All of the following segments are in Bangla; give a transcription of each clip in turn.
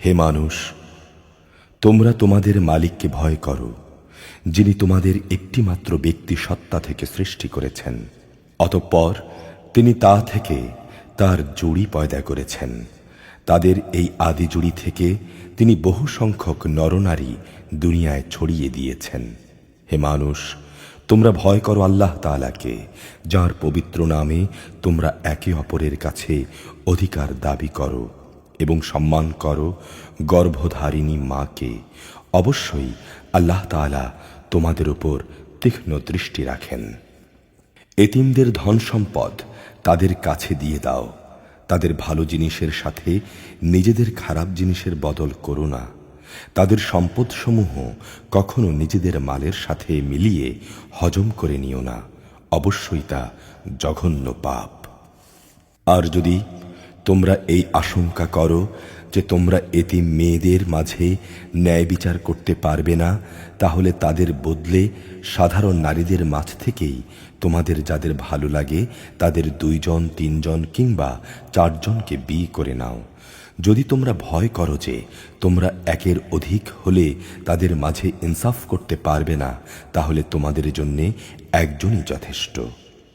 হে মানুষ, তোমরা তোমাদের মালিককে ভয় করো, যিনি তোমাদের একটিমাত্র ব্যক্তি সত্তা থেকে সৃষ্টি করেছেন। অতঃপর তিনি তা থেকে তার জুড়ি পয়দা করেছেন। তাদের এই আদি জুড়ি থেকে তিনি বহু সংখ্যক নরনারী দুনিয়ায় ছড়িয়ে দিয়েছেন। হে মানুষ, তোমরা ভয় করো আল্লাহ তাআলাকে, যার পবিত্র নামে তোমরা একে অপরের কাছে অধিকার দাবি করো এবং সম্মান করো গর্ভধারিণী মাকে। অবশ্যই আল্লাহ তাআলা তোমাদের উপর তীক্ষ্ণ দৃষ্টি রাখেন। এতিমদের ধন সম্পদ তাদের কাছে দিয়ে দাও। তাদের ভালো জিনিসের সাথে নিজেদের খারাপ জিনিসের বদল করো না। তাদের সম্পদসমূহ কখনো নিজেদের মালের সাথে মিলিয়ে হজম করে নিও না, অবশ্যই তা জঘন্য পাপ। আর যদি তোমরা এই আশঙ্কা করো যে তোমরা এতিম মেয়েদের মাঝে ন্যায় বিচার করতে পারবে না, তাহলে তাদের বদলে সাধারণ নারীদের মাঝ থেকেই তোমাদের যাদের ভালো লাগে তাদের 2 জন 3 জন কিংবা 4 জনকে বিয়ে করে নাও। যদি তোমরা ভয় করো যে তোমরা একের অধিক হলে তাদের মাঝে ইনসাফ করতে পারবে না, তাহলে তোমাদের জন্যে একজনই যথেষ্ট,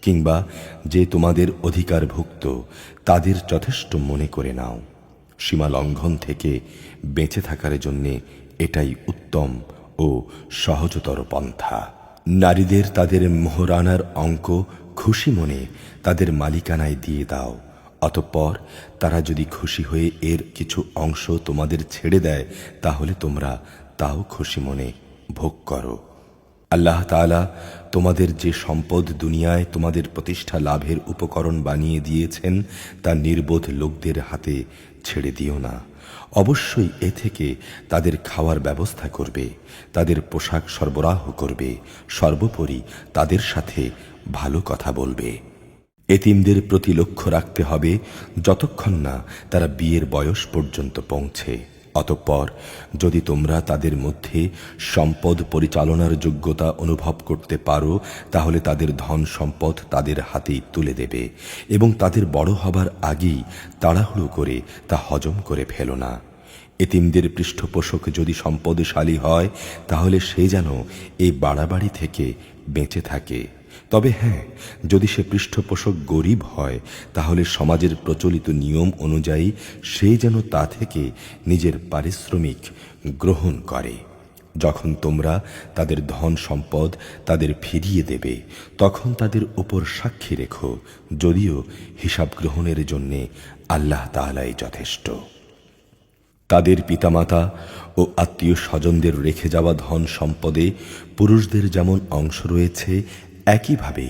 কিংবা যে তোমাদের অধিকারভুক্ত তাদের যথেষ্ট মনে করে নাও। সীমা লঙ্ঘন থেকে বেঁচে থাকার জন্যে এটাই উত্তম ও সহজতর পন্থা। নারীদের তাদের মোহরানার অঙ্ক খুশি মনে তাদের মালিকানায় দিয়ে দাও। অতঃপর তারা যদি খুশি হয়ে এর কিছু অংশ তোমাদের ছেড়ে দেয়, তাহলে তোমরা তাও খুশি মনে ভোগ করো। আল্লাহ তাআলা তোমাদের যে সম্পদ দুনিয়ায় তোমাদের প্রতিষ্ঠা লাভের উপকরণ বানিয়ে দিয়েছেন, তা নির্বোধ লোকদের হাতে ছেড়ে দিও না। অবশ্যই এ থেকে তাদের খাওয়ার ব্যবস্থা করবে, তাদের পোশাক সরবরাহ করবে, সর্বোপরি তাদের সাথে ভালো কথা বলবে। এতিমদের প্রতি লক্ষ্য রাখতে হবে যতক্ষণ না তারা বিয়ের বয়স পর্যন্ত পৌঁছে। অতঃপর যদি তোমরা তাদের মধ্যে সম্পদ পরিচালনার যোগ্যতা অনুভব করতে পারো, তাহলে তাদের ধন সম্পদ তাদের হাতেই তুলে দেবে এবং তাদের বড় হবার আগেই তাড়াহুড়ো করে তা হজম করে ফেলো না। এতিমদের পৃষ্ঠপোষক যদি সম্পদশালী হয়, তাহলে সে যেন এই বাড়াবাড়ি থেকে বেঁচে থাকে। তবে হ্যাঁ, যদি সে পৃষ্ঠপোষক গরিব হয়, তাহলে সমাজের প্রচলিত নিয়ম অনুযায়ী সে যেন তা থেকে নিজের পারিশ্রমিক গ্রহণ করে। যখন তোমরা তাদের ধন সম্পদ তাদের ফিরিয়ে দেবে, তখন তাদের উপর সাক্ষী রেখো, যদিও হিসাব গ্রহণের জন্যে আল্লাহ তাআলাই যথেষ্ট। তাদের পিতামাতা ও আত্মীয় স্বজনদের রেখে যাওয়া ধন সম্পদে পুরুষদের যেমন অংশ রয়েছে, একইভাবে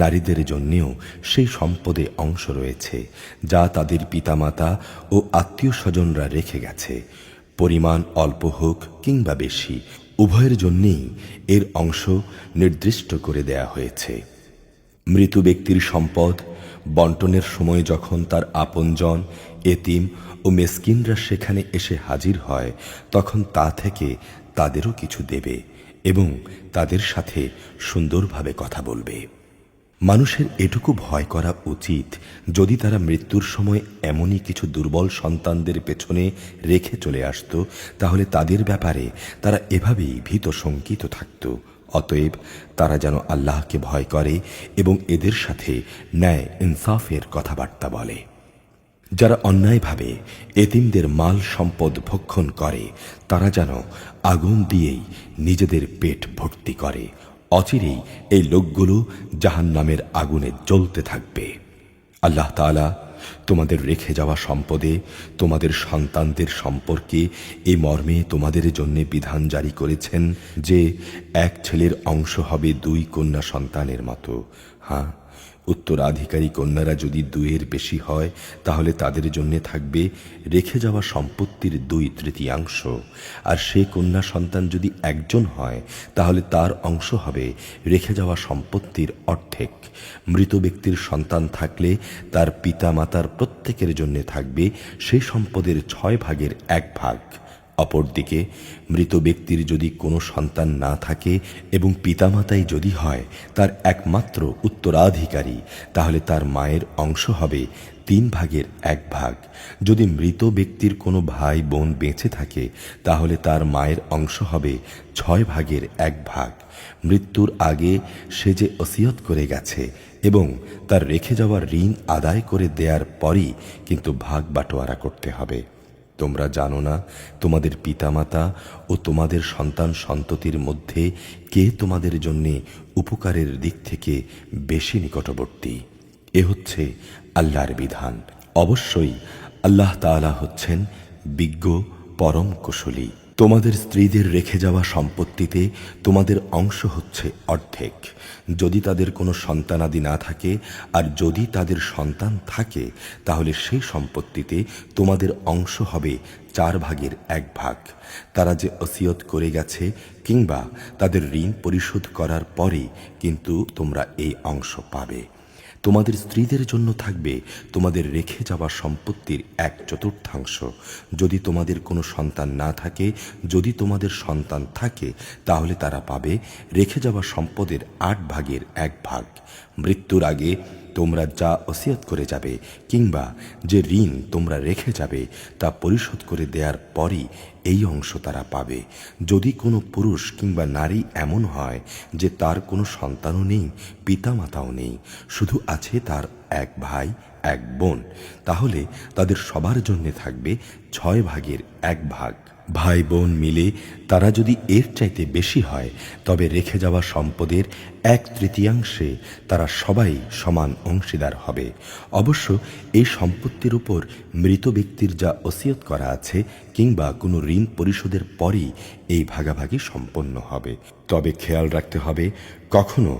নারীদের জন্যেও সেই সম্পদে অংশ রয়েছে যা তাদের পিতামাতা ও আত্মীয় স্বজনরা রেখে গেছে। পরিমাণ অল্প হোক কিংবা বেশি, উভয়ের জন্যেই এর অংশ নির্দিষ্ট করে দেয়া হয়েছে। মৃত ব্যক্তির সম্পদ বন্টনের সময় যখন তার আপনজন, এতিম ও মেসকিনরা সেখানে এসে হাজির হয়, তখন তা থেকে তাদেরও কিছু দেবে এবং তাদের সাথে সুন্দরভাবে কথা বলবে। মানুষের এটুকু ভয় করা উচিত, যদি তারা মৃত্যুর সময় এমনই কিছু দুর্বল সন্তানদের পেছনে রেখে চলে আসত, তাহলে তাদের ব্যাপারে তারা এভাবেই ভীত শঙ্কিত থাকত। অতএব তারা যেন আল্লাহকে ভয় করে এবং এদের সাথে ন্যায় ইনসাফের কথাবার্তা বলে। যারা অন্যায়ভাবে এতিমদের মাল সম্পদ ভক্ষণ করে, তারা যেন আগুন দিয়েই নিজেদের পেট ভর্তি করে। অচিরেই এই লোকগুলো জাহান্নামের আগুনে জ্বলতে থাকবে। আল্লাহ তাআলা তোমাদের রেখে যাওয়া সম্পদে তোমাদের সন্তানদের সম্পর্কে এই মর্মে তোমাদের জন্য বিধান জারি করেছেন যে এক ছেলের অংশ হবে 2 কন্যা সন্তানের মতো। হ্যাঁ, উত্তরাধিকারী কন্যারা যদি 2-এর বেশি হয়, তাহলে তাদের জন্য থাকবে রেখে যাওয়া সম্পত্তির 2/3, আর সে কন্যা সন্তান যদি একজন হয়, তাহলে তার অংশ হবে রেখে যাওয়া সম্পত্তির অর্ধেক। মৃত ব্যক্তির সন্তান থাকলে তার পিতা মাতার প্রত্যেকের জন্য থাকবে সেই সম্পদের 6 ভাগের 1 ভাগ। অপরদিকে মৃত ব্যক্তির যদি কোনো সন্তান না থাকে এবং পিতামাতাই যদি হয় তার একমাত্র উত্তরাধিকারী, তাহলে তার মায়ের অংশ হবে 1/3 যদি মৃত ব্যক্তির কোনো ভাই বোন বেঁচে থাকে তাহলে তার মায়ের অংশ হবে 6/1 মৃত্যুর আগে সে যে ওসিয়ত করে গেছে এবং তার রেখে যাওয়া ঋণ আদায় করে দেওয়ার পরই কিন্তু ভাগ বাটোয়ারা করতে হবে। তোমরা জানো না তোমাদের পিতামাতা ও তোমাদের সন্তান সন্ততির মধ্যে কে তোমাদের জন্য উপকারের দিক থেকে বেশি নিকটবর্তী। এ হচ্ছে আল্লাহর বিধান। অবশ্যই আল্লাহ তাআলা হচ্ছেন বিজ্ঞ পরম কুশলী। তোমাদের স্ত্রীদের রেখে যাওয়া সম্পত্তিতে তোমাদের অংশ হচ্ছে অর্ধেক যদি তাদের কোনো সন্তানাদি না থাকে, আর যদি তাদের সন্তান থাকে তাহলে সেই সম্পত্তিতে তোমাদের অংশ হবে 4/1 তারা যে ওসিয়ত করে গেছে কিংবা তাদের ঋণ পরিশোধ করার পরে কিন্তু তোমরা এই অংশ পাবে। তোমাদের স্ত্রীদের জন্য থাকবে তোমাদের রেখে যাওয়া সম্পত্তির 1/4 যদি তোমাদের কোনো সন্তান না থাকে। যদি তোমাদের সন্তান থাকে তাহলে তারা পাবে রেখে যাওয়া সম্পদের 8/1 মৃত্যুর আগে তোমরা যা ওসিয়ত করে যাবে কিংবা যে ঋণ তোমরা রেখে যাবে তা পরিশোধ করে দেওয়ার পরই এই অংশ তারা পাবে। যদি কোনো পুরুষ কিংবা নারী এমন হয় যে তার কোনো সন্তানও নেই, পিতামাতাও নেই, শুধু আছে তার এক ভাই এক বোন, তাহলে তাদের সবার জন্য থাকবে 6/1 ভাই বোন মিলে তারা যদি এর চাইতে বেশি হয় তবে রেখে যাওয়া সম্পদের 1/3 তারা সবাই সমান অংশীদার হবে। অবশ্য এই সম্পত্তির উপর মৃত ব্যক্তির যা ওসিয়ত করা আছে কিংবা কোনো ঋণ পরিশোধের পরই এই ভাগাভাগি সম্পন্ন হবে। তবে খেয়াল রাখতে হবে কখনো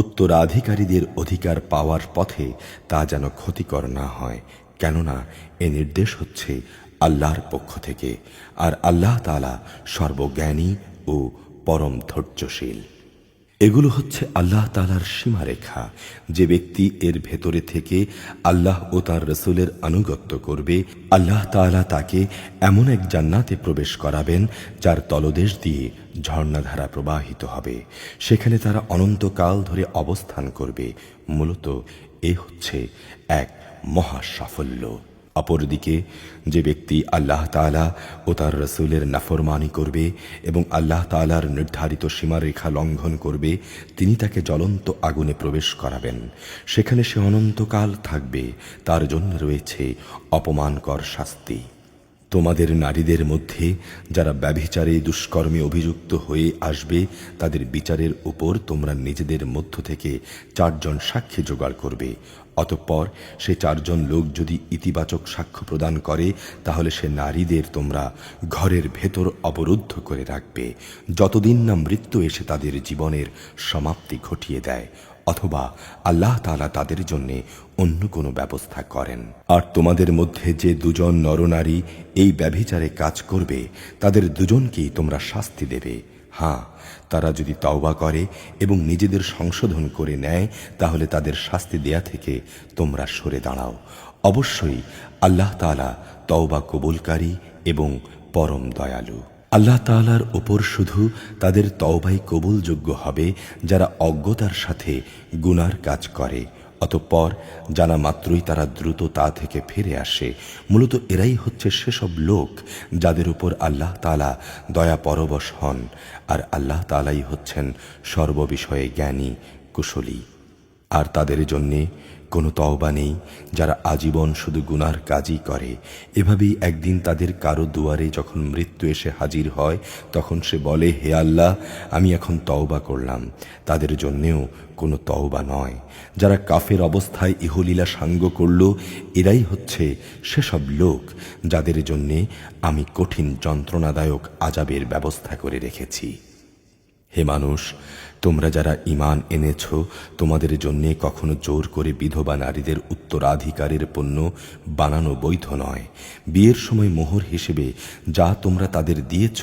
উত্তরাধিকারীদের অধিকার পাওয়ার পথে তা যেন ক্ষতিকর না হয়, কেননা এ নির্দেশ হচ্ছে আল্লাহর পক্ষ থেকে, আর আল্লাহ তাআলা সর্বজ্ঞানী ও পরম ধৈর্যশীল। এগুলো হচ্ছে আল্লাহ তাআলার সীমারেখা। যে ব্যক্তি এর ভেতরে থেকে আল্লাহ ও তার রসুলের আনুগত্য করবে, আল্লাহ তাআলা তাকে এমন এক জান্নাতে প্রবেশ করাবেন যার তলদেশ দিয়ে ঝর্ণাধারা প্রবাহিত হবে। সেখানে তারা অনন্তকাল ধরে অবস্থান করবে। মূলত এ হচ্ছে এক মহা সাফল্য। অপরদিকে যে ব্যক্তি আল্লাহ তাআলা ও তার রসুলের নাফরমানি করবে এবং আল্লাহ তাআলার নির্ধারিত সীমারেখা লঙ্ঘন করবে, তিনি তাকে জ্বলন্ত আগুনে প্রবেশ করাবেন। সেখানে সে অনন্তকাল থাকবে। তার জন্য রয়েছে অপমানকর শাস্তি। তোমাদের নারীদের মধ্যে যারা ব্যভিচারে দুষ্কর্মে অভিযুক্ত হয়ে আসবে, তাদের বিচারের উপর তোমরা নিজেদের মধ্য থেকে 4 জন সাক্ষী জোগাড় করবে। অতঃপর সে 4 জন লোক যদি ইতিবাচক সাক্ষ্য প্রদান করে তাহলে সে নারীদের তোমরা ঘরের ভেতর অবরুদ্ধ করে রাখবে যতদিন না মৃত্যু এসে তাদের জীবনের সমাপ্তি ঘটিয়ে দেয়, অথবা আল্লাহ তাআলা তাদের জন্য অন্য কোনো ব্যবস্থা করেন। আর তোমাদের মধ্যে যে 2 জন নরনারী এই ব্যভিচারে কাজ করবে তাদের 2 জনকেই তোমরা শাস্তি দেবে। হ্যাঁ, তারা যদি তওবা করে এবং নিজেদের সংশোধন করে নেয় তাহলে তাদের শাস্তি দেয়া থেকে তোমরা সরে দাঁড়াও। অবশ্যই আল্লাহ তাআলা তওবা কবুলকারী এবং পরম দয়ালু। আল্লাহ তাআলার ওপর শুধু তাদের তওবাই কবুলযোগ্য হবে যারা অজ্ঞতার সাথে গুনার কাজ করে, অতঃপর জানা মাত্রই তারা দ্রুত তা থেকে ফিরে আসে। মূলত এরাই হচ্ছে সেসব লোক যাদের উপর আল্লাহ তাআলা দয়া পরবশ হন, আর আল্লাহ তাআলাই হচ্ছেন সর্ববিষয়ে জ্ঞানী কুশলী। আর তাদের জন্যে কোনো তওবা নেই যারা আজীবন শুধু গুনার কাজই করে। এভাবেই একদিন তাদের কারো দুয়ারে যখন মৃত্যু এসে হাজির হয় তখন সে বলে, হে আল্লাহ, আমি এখন তওবা করলাম। তাদের জন্যেও কোনো তওবা নয়। যারা কাফের অবস্থায় ইহলীলা সাঙ্গ করল, এরাই হচ্ছে সেসব লোক যাদের জন্যে আমি কঠিন যন্ত্রণাদায়ক আযাবের ব্যবস্থা করে রেখেছি। হে মানুষ, তোমরা যারা ঈমান এনেছ, তোমাদের জন্যে কখনো জোর করে বিধবা নারীদের উত্তরাধিকারের পণ্য বানানো বৈধ নয়। বিয়ের সময় মোহর হিসেবে যা তোমরা তাদের দিয়েছ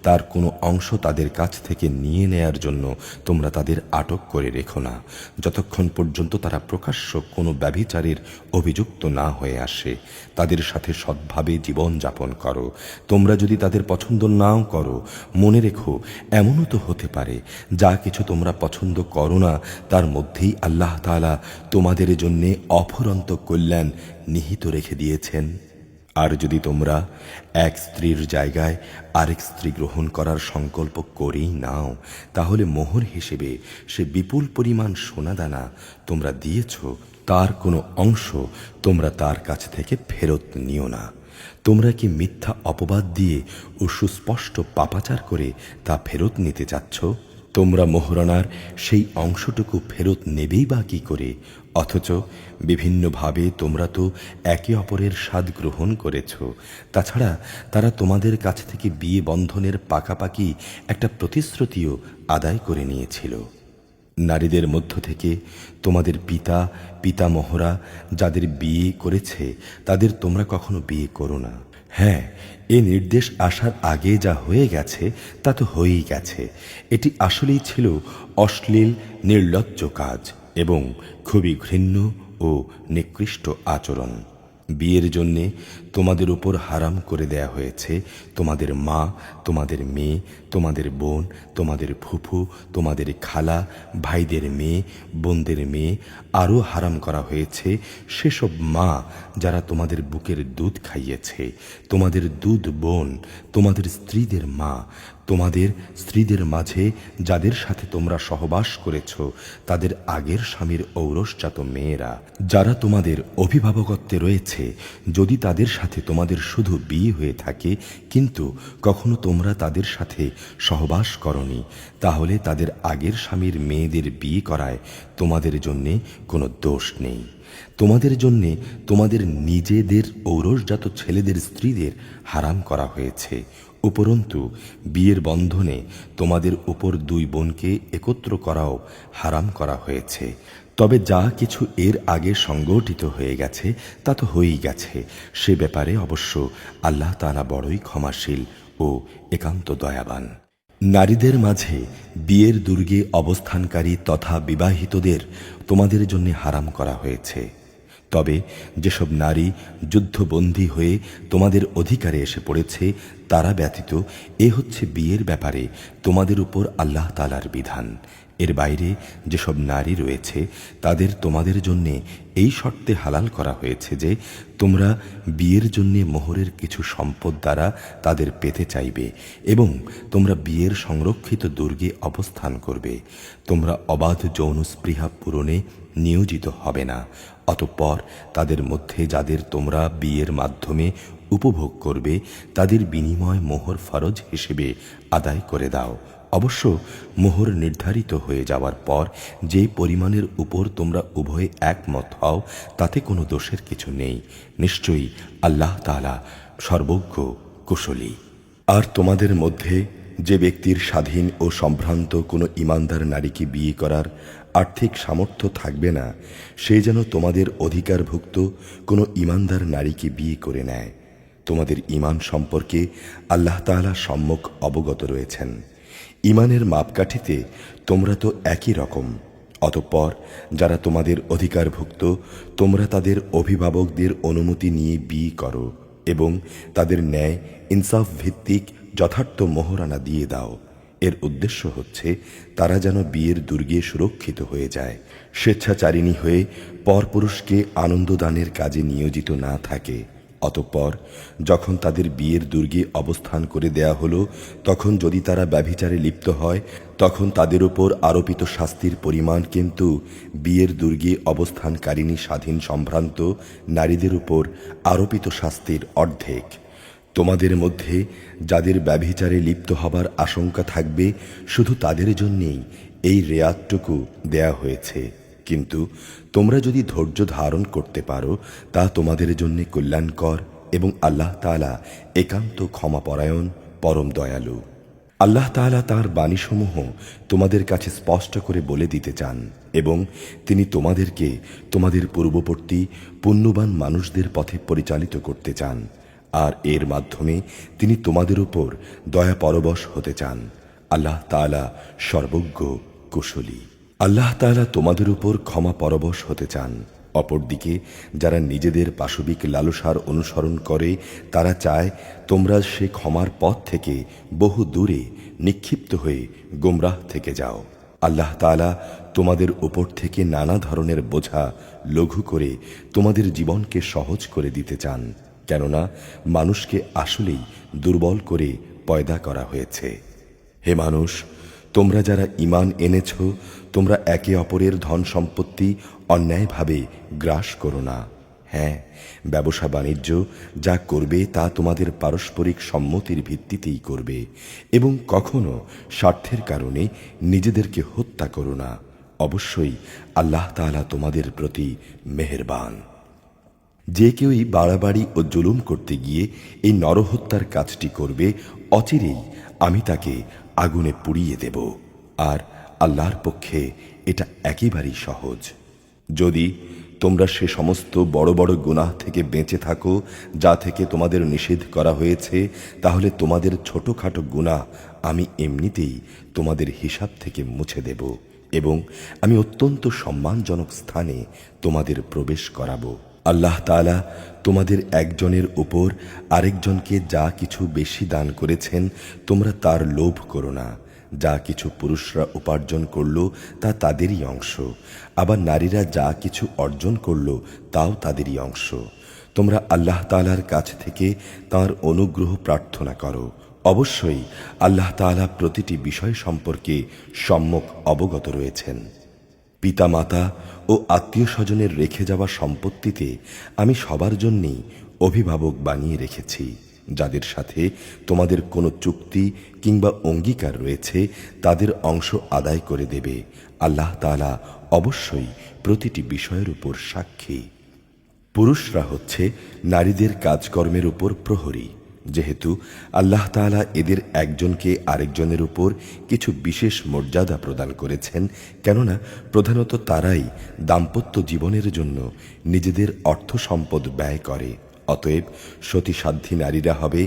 তার কোনো অংশ তাদের কাছ থেকে নিয়ে নেয়ার জন্য তোমরা তাদের আটক করে রেখো না, যতক্ষণ পর্যন্ত তারা প্রকাশ্য কোনো ব্যভিচারের অভিযুক্ত না হয়ে আসে। তাদের সাথে সৎভাবে জীবন যাপন করো। তোমরা যদি তাদের পছন্দ নাও করো, মনে রেখো এমনও তো হতে পারে যা কিছু তোমরা পছন্দ করো না তার মধ্যেই আল্লাহ তাআলা তোমাদের জন্যে অফুরন্ত কল্যাণ নিহিত রেখে দিয়েছেন। আর যদি তোমরা এক স্ত্রীর জায়গায় আরেক স্ত্রী গ্রহণ করার সংকল্প করেই নাও, তাহলে মোহর হিসেবে সে বিপুল পরিমাণ সোনাদানা তোমরা দিয়েছ, তার কোনো অংশ তোমরা তার কাছ থেকে ফেরত নিও না। তোমরা কি মিথ্যা অপবাদ দিয়ে ও সুস্পষ্ট পাপাচার করে তা ফেরত নিতে চাচ্ছ? তোমরা মোহরানার সেই অংশটুকু ফেরত নেবেই বা কি করে? অথচ বিভিন্নভাবে তোমরা তো একে অপরের স্বাদ গ্রহণ করেছ। তাছাড়া তারা তোমাদের কাছ থেকে বিয়ে বন্ধনের পাকাপাকি একটা প্রতিশ্রুতিও আদায় করে নিয়েছিল। নারীদের মধ্য থেকে তোমাদের পিতা পিতামহরা যাদের বিয়ে করেছে তাদের তোমরা কখনো বিয়ে করো না। হ্যাঁ, এ নির্দেশ আসার আগে যা হয়ে গেছে তা তো হয়েই গেছে। এটি আসলেই ছিল অশ্লীল নির্লজ্জ কাজ এবং খুবই ঘৃণ্য ও নিকৃষ্ট আচরণ। বিয়ের জন্যে তোমাদের উপর হারাম করে দেয়া হয়েছে তোমাদের মা, তোমাদের মেয়ে, তোমাদের বোন, তোমাদের ফুফু, তোমাদের খালা, ভাইদের মেয়ে, বোনদের মেয়ে। আরও হারাম করা হয়েছে সেসব মা যারা তোমাদের বুকের দুধ খাইয়েছে, তোমাদের দুধ বোন, তোমাদের স্ত্রীদের মা, তোমাদের স্ত্রীদের মাঝে যাদের সাথে তোমরা সহবাস করেছ তাদের আগের স্বামীর ঔরসজাত মেয়েরা, যারা তোমাদের অভিভাবকত্বে রয়েছে, যদি তাদের সাথে তোমাদের শুধু বিয়ে হয়ে থাকে কিন্তু কখনো তোমরা তাদের সাথে সহবাস করনি, তাহলে তাদের আগের স্বামীর মেয়েদের বিয়ে করায় তোমাদের জন্যে কোনো দোষ নেই। তোমাদের জন্যে তোমাদের নিজেদের ঔরসজাত ছেলেদের স্ত্রীদের হারাম করা হয়েছে। উপরন্তু বিয়ের বন্ধনে তোমাদের উপর দুই বোনকে একত্র করাও হারাম করা হয়েছে। তবে যা কিছু এর আগে সংগঠিত হয়ে গেছে তা তো হয়েই গেছে। সে ব্যাপারে অবশ্য আল্লাহ তাআলা বড়ই ক্ষমাশীল ও একান্ত দয়াবান। নারীদের মাঝে বিয়ের দুর্গে অবস্থানকারী তথা বিবাহিতদের তোমাদের জন্য হারাম করা হয়েছে। তবে যেসব নারী যুদ্ধবন্দী হয়ে তোমাদের অধিকারে এসে পড়েছে তারা ব্যতীত এ হচ্ছে বিয়ের ব্যাপারে তোমাদের উপর আল্লাহ তাআলার বিধান। এর বাইরে যেসব নারী রয়েছে তাদের তোমাদের জন্যে এই শর্তে হালাল করা হয়েছে যে তোমরা বিয়ের জন্যে মোহরের কিছু সম্পদ দ্বারা তাদের পেতে চাইবে এবং তোমরা বিয়ের সংরক্ষিত দুর্গে অবস্থান করবে। তোমরা অবাধ যৌন স্পৃহা পূরণে নিয়োজিত হবে না। অতঃপর তাদের মধ্যে যাদের তোমরা বিয়ের মাধ্যমে উপভোগ করবে তাদের বিনিময় মোহর ফরজ হিসেবে আদায় করে দাও। অবশ্য মোহর নির্ধারিত হয়ে যাওয়ার পর যে পরিমাণের উপর তোমরা উভয়ে একমত হও তাতে কোনো দোষের কিছু নেই। নিশ্চয়ই আল্লাহ তাআলা সর্বজ্ঞ কুশলী। আর তোমাদের মধ্যে যে ব্যক্তির স্বাধীন ও সম্ভ্রান্ত কোনো ঈমানদার নারীকে বিয়ে করার আর্থিক সামর্থ্য থাকবে না, সে যেন তোমাদের অধিকারভুক্ত কোনো ঈমানদার নারীকে বিয়ে করে নেয়। তোমাদের ঈমান সম্পর্কে আল্লাহ তাআলা সম্যক অবগত রয়েছেন। ঈমানের মাপকাঠিতে তোমরা তো একই রকম। অতঃপর যারা তোমাদের অধিকারভুক্ত তোমরা তাদের অভিভাবকদের অনুমতি নিয়ে বিয়ে করো এবং তাদের ন্যায় ইনসাফ ভিত্তিক যথার্থ মোহরানা দিয়ে দাও। এর উদ্দেশ্য হচ্ছে তারা যেন বিয়ের দুর্গে সুরক্ষিত হয়ে যায়, স্বেচ্ছাচারিণী হয়ে পরপুরুষকে আনন্দদানের কাজে নিয়োজিত না থাকে। অতঃপর যখন তাদের বিয়ের দুর্গে অবস্থান করে দেয়া হলো তখন যদি তারা ব্যভিচারে লিপ্ত হয় তখন তাদের উপর আরোপিত শাস্তির পরিমাণ কিন্তু বিয়ের দুর্গে অবস্থানকারিণী স্বাধীন সম্ভ্রান্ত নারীদের উপর আরোপিত শাস্তির অর্ধেক। তোমাদের মধ্যে যাদের ব্যভিচারে লিপ্ত হবার আশঙ্কা থাকবে শুধু তাদের জন্যেই এই রেয়াতটুকু দেয়া হয়েছে, কিন্তু তোমরা যদি ধৈর্য ধারণ করতে পারো তা তোমাদের জন্য কল্যাণকর এবং আল্লাহ তাআলা একান্ত ক্ষমাপরায়ণ পরম দয়ালু। আল্লাহ তাআলা তাঁর বাণীসমূহ তোমাদের কাছে স্পষ্ট করে বলে দিতে চান এবং তিনি তোমাদেরকে তোমাদের পূর্ববর্তী পুণ্যবান মানুষদের পথে পরিচালিত করতে চান, আর এর মাধ্যমে তিনি তোমাদের উপর দয়া পরবশ হতে চান। আল্লাহ তাআলা সর্বজ্ঞ, কুশলী। আল্লাহ তাআলা তোমাদের উপর ক্ষমা পরবশ হতে চান। অপরদিকে যারা নিজেদের পাশবিক লালসার অনুসরণ করে, তারা চায় তোমরা সে ক্ষমার পথ থেকে বহু দূরে নিক্ষিপ্ত হয়ে গোমরাহ থেকে যাও। আল্লাহ তাআলা তোমাদের উপর থেকে নানা ধরনের বোঝা লঘু করে তোমাদের জীবনকে সহজ করে দিতে চান, কেননা মানুষকে আসলেই দুর্বল করে পয়দা করা হয়েছে। হে মানুষ, তোমরা যারা ঈমান এনেছ, তোমরা একে অপরের ধন সম্পত্তি অন্যায়ভাবে গ্রাস করো না। হ্যাঁ, ব্যবসা বাণিজ্য যা করবে তা তোমাদের পারস্পরিক সম্মতির ভিত্তিতেই করবে, এবং কখনো স্বার্থের কারণে নিজেদেরকে হত্যা করো না। অবশ্যই আল্লাহ তাআলা তোমাদের প্রতি মেহেরবান। যে কেউই বাড়াবাড়ি ও জুলুম করতে গিয়ে এই নরহত্যার কাজটি করবে, অচিরেই আমি তাকে আগুনে পুড়িয়ে দেব, আর আল্লাহর পক্ষে এটা একেবারেই সহজ। যদি তোমরা সে সমস্ত বড় বড় গুনাহ থেকে বেঁচে থাকো যা থেকে তোমাদের নিষেধ করা হয়েছে, তাহলে তোমাদের ছোটখাটো গুনাহ আমি এমনিতেই তোমাদের হিসাব থেকে মুছে দেব, এবং আমি অত্যন্ত সম্মানজনক স্থানে তোমাদের প্রবেশ করাবো। আল্লাহ তাআলা তোমাদের একজনের উপর আরেকজনকে যা কিছু বেশি দান করেছেন, তোমরা তার লোভ করো না। যা কিছু পুরুষরা উপার্জন করল তা তাদেরই অংশ, আবার নারীরা যা কিছু অর্জন করল তাও তাদেরই অংশ। তোমরা আল্লাহ তাআলার কাছ থেকে তাঁর অনুগ্রহ প্রার্থনা করো। অবশ্যই আল্লাহ তাআলা প্রতিটি বিষয় সম্পর্কে সম্যক অবগত রয়েছেন। পিতামাতা ও আত্মীয় স্বজনের রেখে যাওয়া সম্পত্তিতে আমি সবার জন্যই অভিভাবক বানিয়ে রেখেছি। যাদের সাথে তোমাদের কোনো চুক্তি কিংবা অঙ্গীকার রয়েছে, তাদের অংশ আদায় করে দেবে। আল্লাহ তাআলা অবশ্যই প্রতিটি বিষয়ের উপর সাক্ষী। পুরুষরা হচ্ছে নারীদের কাজকর্মের উপর প্রহরী, যেহেতু আল্লাহ তাআলা এদের একজনকে আরেকজনের উপর কিছু বিশেষ মর্যাদা প্রদান করেছেন, কেননা প্রধানত তারাই দাম্পত্য জীবনের জন্য নিজেদের অর্থ সম্পদ ব্যয় করে। অতএব সতীসাধ্যী নারীরা হবে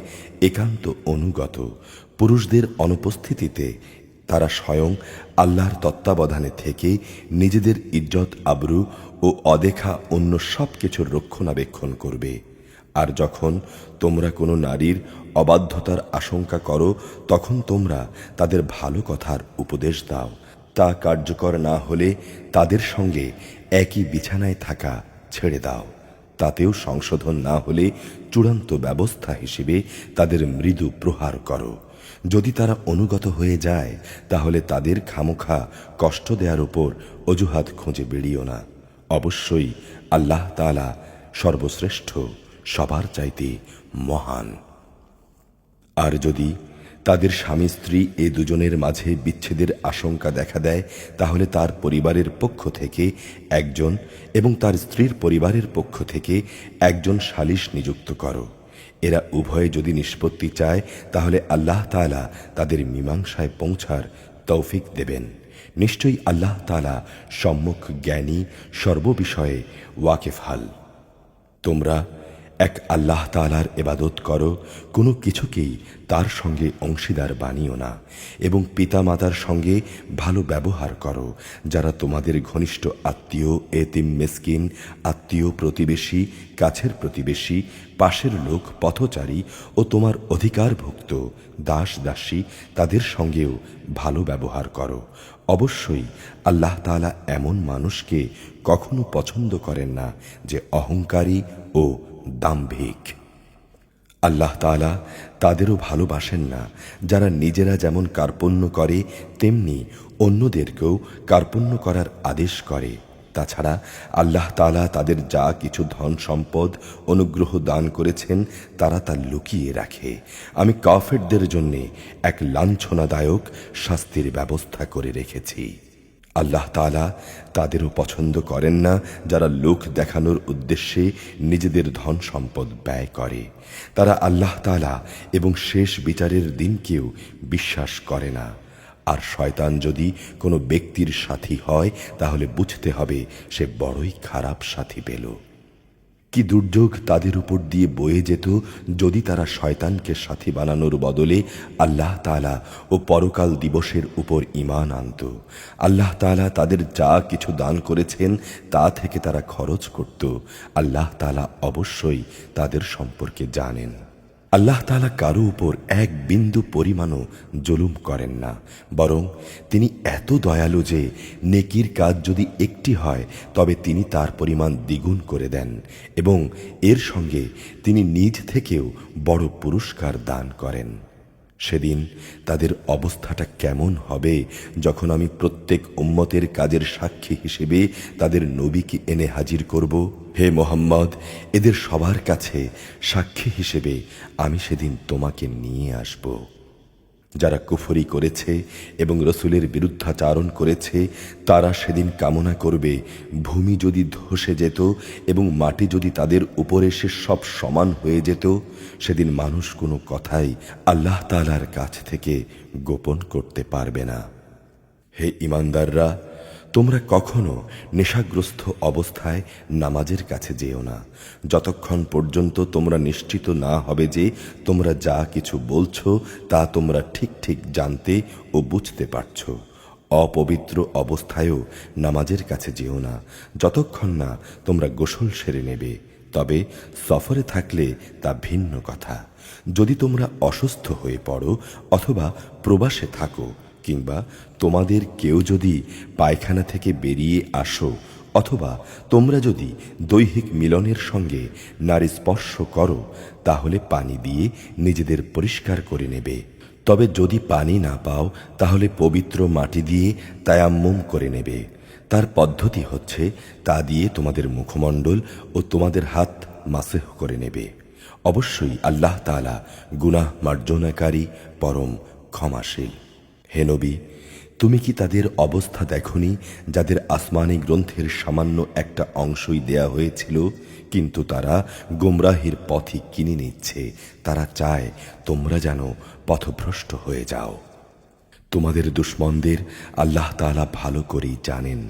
একান্ত অনুগত। পুরুষদের অনুপস্থিতিতে তারা স্বয়ং আল্লাহর তত্ত্বাবধানে থেকে নিজেদের ইজ্জত, আবরু ও অদেখা অন্য সব কিছুর রক্ষণাবেক্ষণ করবে। আর যখন তোমরা কোনো নারীর অবাধ্যতার আশঙ্কা করো, তখন তোমরা তাদের ভালো কথার উপদেশ দাও। তা কার্যকর না হলে তাদের সঙ্গে একই বিছানায় থাকা ছেড়ে দাও। তাতেও সংশোধন না হলে চূড়ান্ত ব্যবস্থা হিসেবে তাদের মৃদু প্রহার করো। যদি তারা অনুগত হয়ে যায়, তাহলে তাদের খামোখা কষ্ট দেওয়ার উপর অজুহাত খুঁজে বেরিও না। অবশ্যই আল্লাহ তাআলা সর্বশ্রেষ্ঠ, সবার চাইতে মহান। আর যদি তাদের স্বামী স্ত্রী এ দুজনের মাঝে বিচ্ছেদের আশঙ্কা দেখা দেয়, তাহলে তার পরিবারের পক্ষ থেকে একজন এবং তার স্ত্রীর পরিবারের পক্ষ থেকে একজন সালিশ নিযুক্ত করো। এরা উভয়ে যদি নিষ্পত্তি চায়, তাহলে আল্লাহ তাআলা তাদের মীমাংসায় পৌঁছার তৌফিক দেবেন। নিশ্চয়ই আল্লাহ তাআলা সম্যক জ্ঞানী, সর্ববিষয়ে ওয়াকিফহাল। তোমরা এক আল্লাহ তাআলার ইবাদত করো, কোনো কিছুকেই তার সঙ্গে অংশীদার বানিও না, এবং পিতামাতার সঙ্গে ভালো ব্যবহার করো। যারা তোমাদের ঘনিষ্ঠ আত্মীয়, এতিম মিসকিন, আত্মীয়, প্রতিবেশী, কাছের প্রতিবেশী, পাশের লোক, পথচারী ও তোমার অধিকারভুক্ত দাস দাসী, তাদের সঙ্গেও ভালো ব্যবহার করো। অবশ্যই আল্লাহ তাআলা এমন মানুষকে কখনো পছন্দ করেন না যে অহংকারী ও দাম্ভিক। আল্লাহ তাআলা তাদেরও ভালোবাসেন না যারা নিজেরা যেমন কার্পণ্য করে তেমনি অন্যদেরকেও কার্পণ্য করার আদেশ করে। তাছাড়া আল্লাহ তাআলা তাদের যা কিছু ধন সম্পদ অনুগ্রহ দান করেছেন, তারা তা লুকিয়ে রাখে। আমি কাফেরদের জন্য এক লাঞ্ছনাদায়ক শাস্তির ব্যবস্থা করে রেখেছি। আল্লাহ তাআলা তাদেরও পছন্দ করেন না যারা লোক দেখানোর উদ্দেশ্যে নিজেদের ধন সম্পদ ব্যয় করে। তারা আল্লাহ তাআলা এবং শেষ বিচারের দিনকেও বিশ্বাস করে না। আর শয়তান যদি কোনো ব্যক্তির সাথী হয় তাহলে বুঝতে হবে সে বড়ই খারাপ সাথী পেল। কি দুর্যোগ তাদের উপর দিয়ে বয়ে যেত যদি তারা শয়তানকে সাথী বানানোর বদলে আল্লাহ তাআলা ও পরকাল দিবসের উপর ঈমান আনত। আল্লাহ তাআলা তাদের যা কিছু দান করেছেন তা থেকে তারা খরচ করত। আল্লাহ তাআলা অবশ্যই তাদের সম্পর্কে জানেন। আল্লাহ তাআলা কারো উপর এক বিন্দু পরিমাণও জুলুম করেন না, বরং তিনি এত দয়ালু যে নেকির কাজ যদি একটি হয় তবে তিনি তার পরিমাণ দ্বিগুণ করে দেন এবং এর সঙ্গে তিনি নিজ থেকেও বড় পুরস্কার দান করেন। সেদিন তাদের অবস্থাটা কেমন হবে যখন আমি প্রত্যেক উম্মতের কাজের সাক্ষী হিসেবে তাদের নবীকে এনে হাজির করব। হে মোহাম্মদ, এদের সবার কাছে সাক্ষী হিসেবে আমি সেদিন তোমাকে নিয়ে আসব। যারা কুফরি করেছে এবং রসুলের বিরুদ্ধাচারণ করেছে তারা সেদিন কামনা করবে ভূমি যদি ধসে যেত এবং মাটি যদি তাদের উপরে সে সব সমান হয়ে যেত। সেদিন মানুষ কোনো কথাই আল্লাহ তাআলার কাছ থেকে গোপন করতে পারবে না। হে ঈমানদাররা, তোমরা কখনো নেশাগ্রস্ত অবস্থায় নামাজের কাছে যেও না, যতক্ষণ পর্যন্ত তোমরা নিশ্চিত না হবে যে তোমরা যা কিছু বলছো তা তোমরা ঠিক ঠিক জানতে ও বুঝতে পারছ। অপবিত্র অবস্থায়ও নামাজের কাছে যেও না, যতক্ষণ না তোমরা গোসল সেরে নেবে। তবে সফরে থাকলে তা ভিন্ন কথা। যদি তোমরা অসুস্থ হয়ে পড়ো অথবা প্রবাসে থাকো কিংবা তোমাদের কেউ যদি পায়খানা থেকে বেরিয়ে আসো অথবা তোমরা যদি দৈহিক মিলনের সঙ্গে নারী স্পর্শ করো তাহলে পানি দিয়ে নিজেদের পরিষ্কার করে নেবে। তবে যদি পানি না পাও তাহলে পবিত্র মাটি দিয়ে তায়াম্মুম করে নেবে। তার পদ্ধতি হচ্ছে তা দিয়ে তোমাদের মুখমণ্ডল ও তোমাদের হাত মাসেহ করে নেবে। অবশ্যই আল্লাহ তাআলা গুনাহ মার্জনাকারী, পরম ক্ষমাশীল। হে নবী, তুমি কি তাদের অবস্থা দেখনি যাদের আসমানি গ্রন্থের সামান্য একটা অংশই দেয়া হয়েছিল, কিন্তু তারা গোমরাহির পথই কিনে নিচ্ছে। তারা চায় তোমরা যেন পথভ্রষ্ট হয়ে যাও। তোমাদের দুশমনদের আল্লাহ তাআলা ভালো করেই জানেন।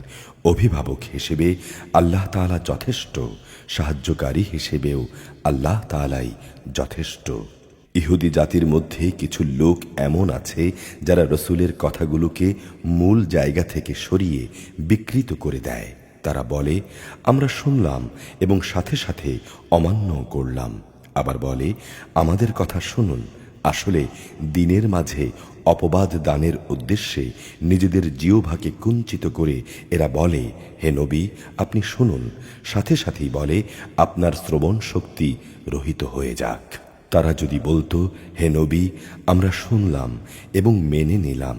অভিভাবক হিসেবে আল্লাহ তাআলা যথেষ্ট, সাহায্যকারী হিসেবেও আল্লাহ তাআলাই যথেষ্ট। ইহুদি জাতির মধ্যে কিছু লোক এমন আছে যারা রসুলের কথাগুলোকে মূল জায়গা থেকে সরিয়ে বিকৃত করে দেয়। তারা বলে, আমরা শুনলাম এবং সাথে সাথে অমান্য করলাম। আবার বলে, আমাদের কথা শুনুন। আসলে দিনের মাঝে অপবাদ দানের উদ্দেশ্যে নিজেদের জিহ্বাকে কুঞ্চিত করে এরা বলে, হে নবী, আপনি শুনুন। সাথে সাথেই বলে, আপনার শ্রবণ শক্তি রহিত হয়ে যাক। তারা যদি বলতো, হে নবী, আমরা শুনলাম এবং মেনে নিলাম,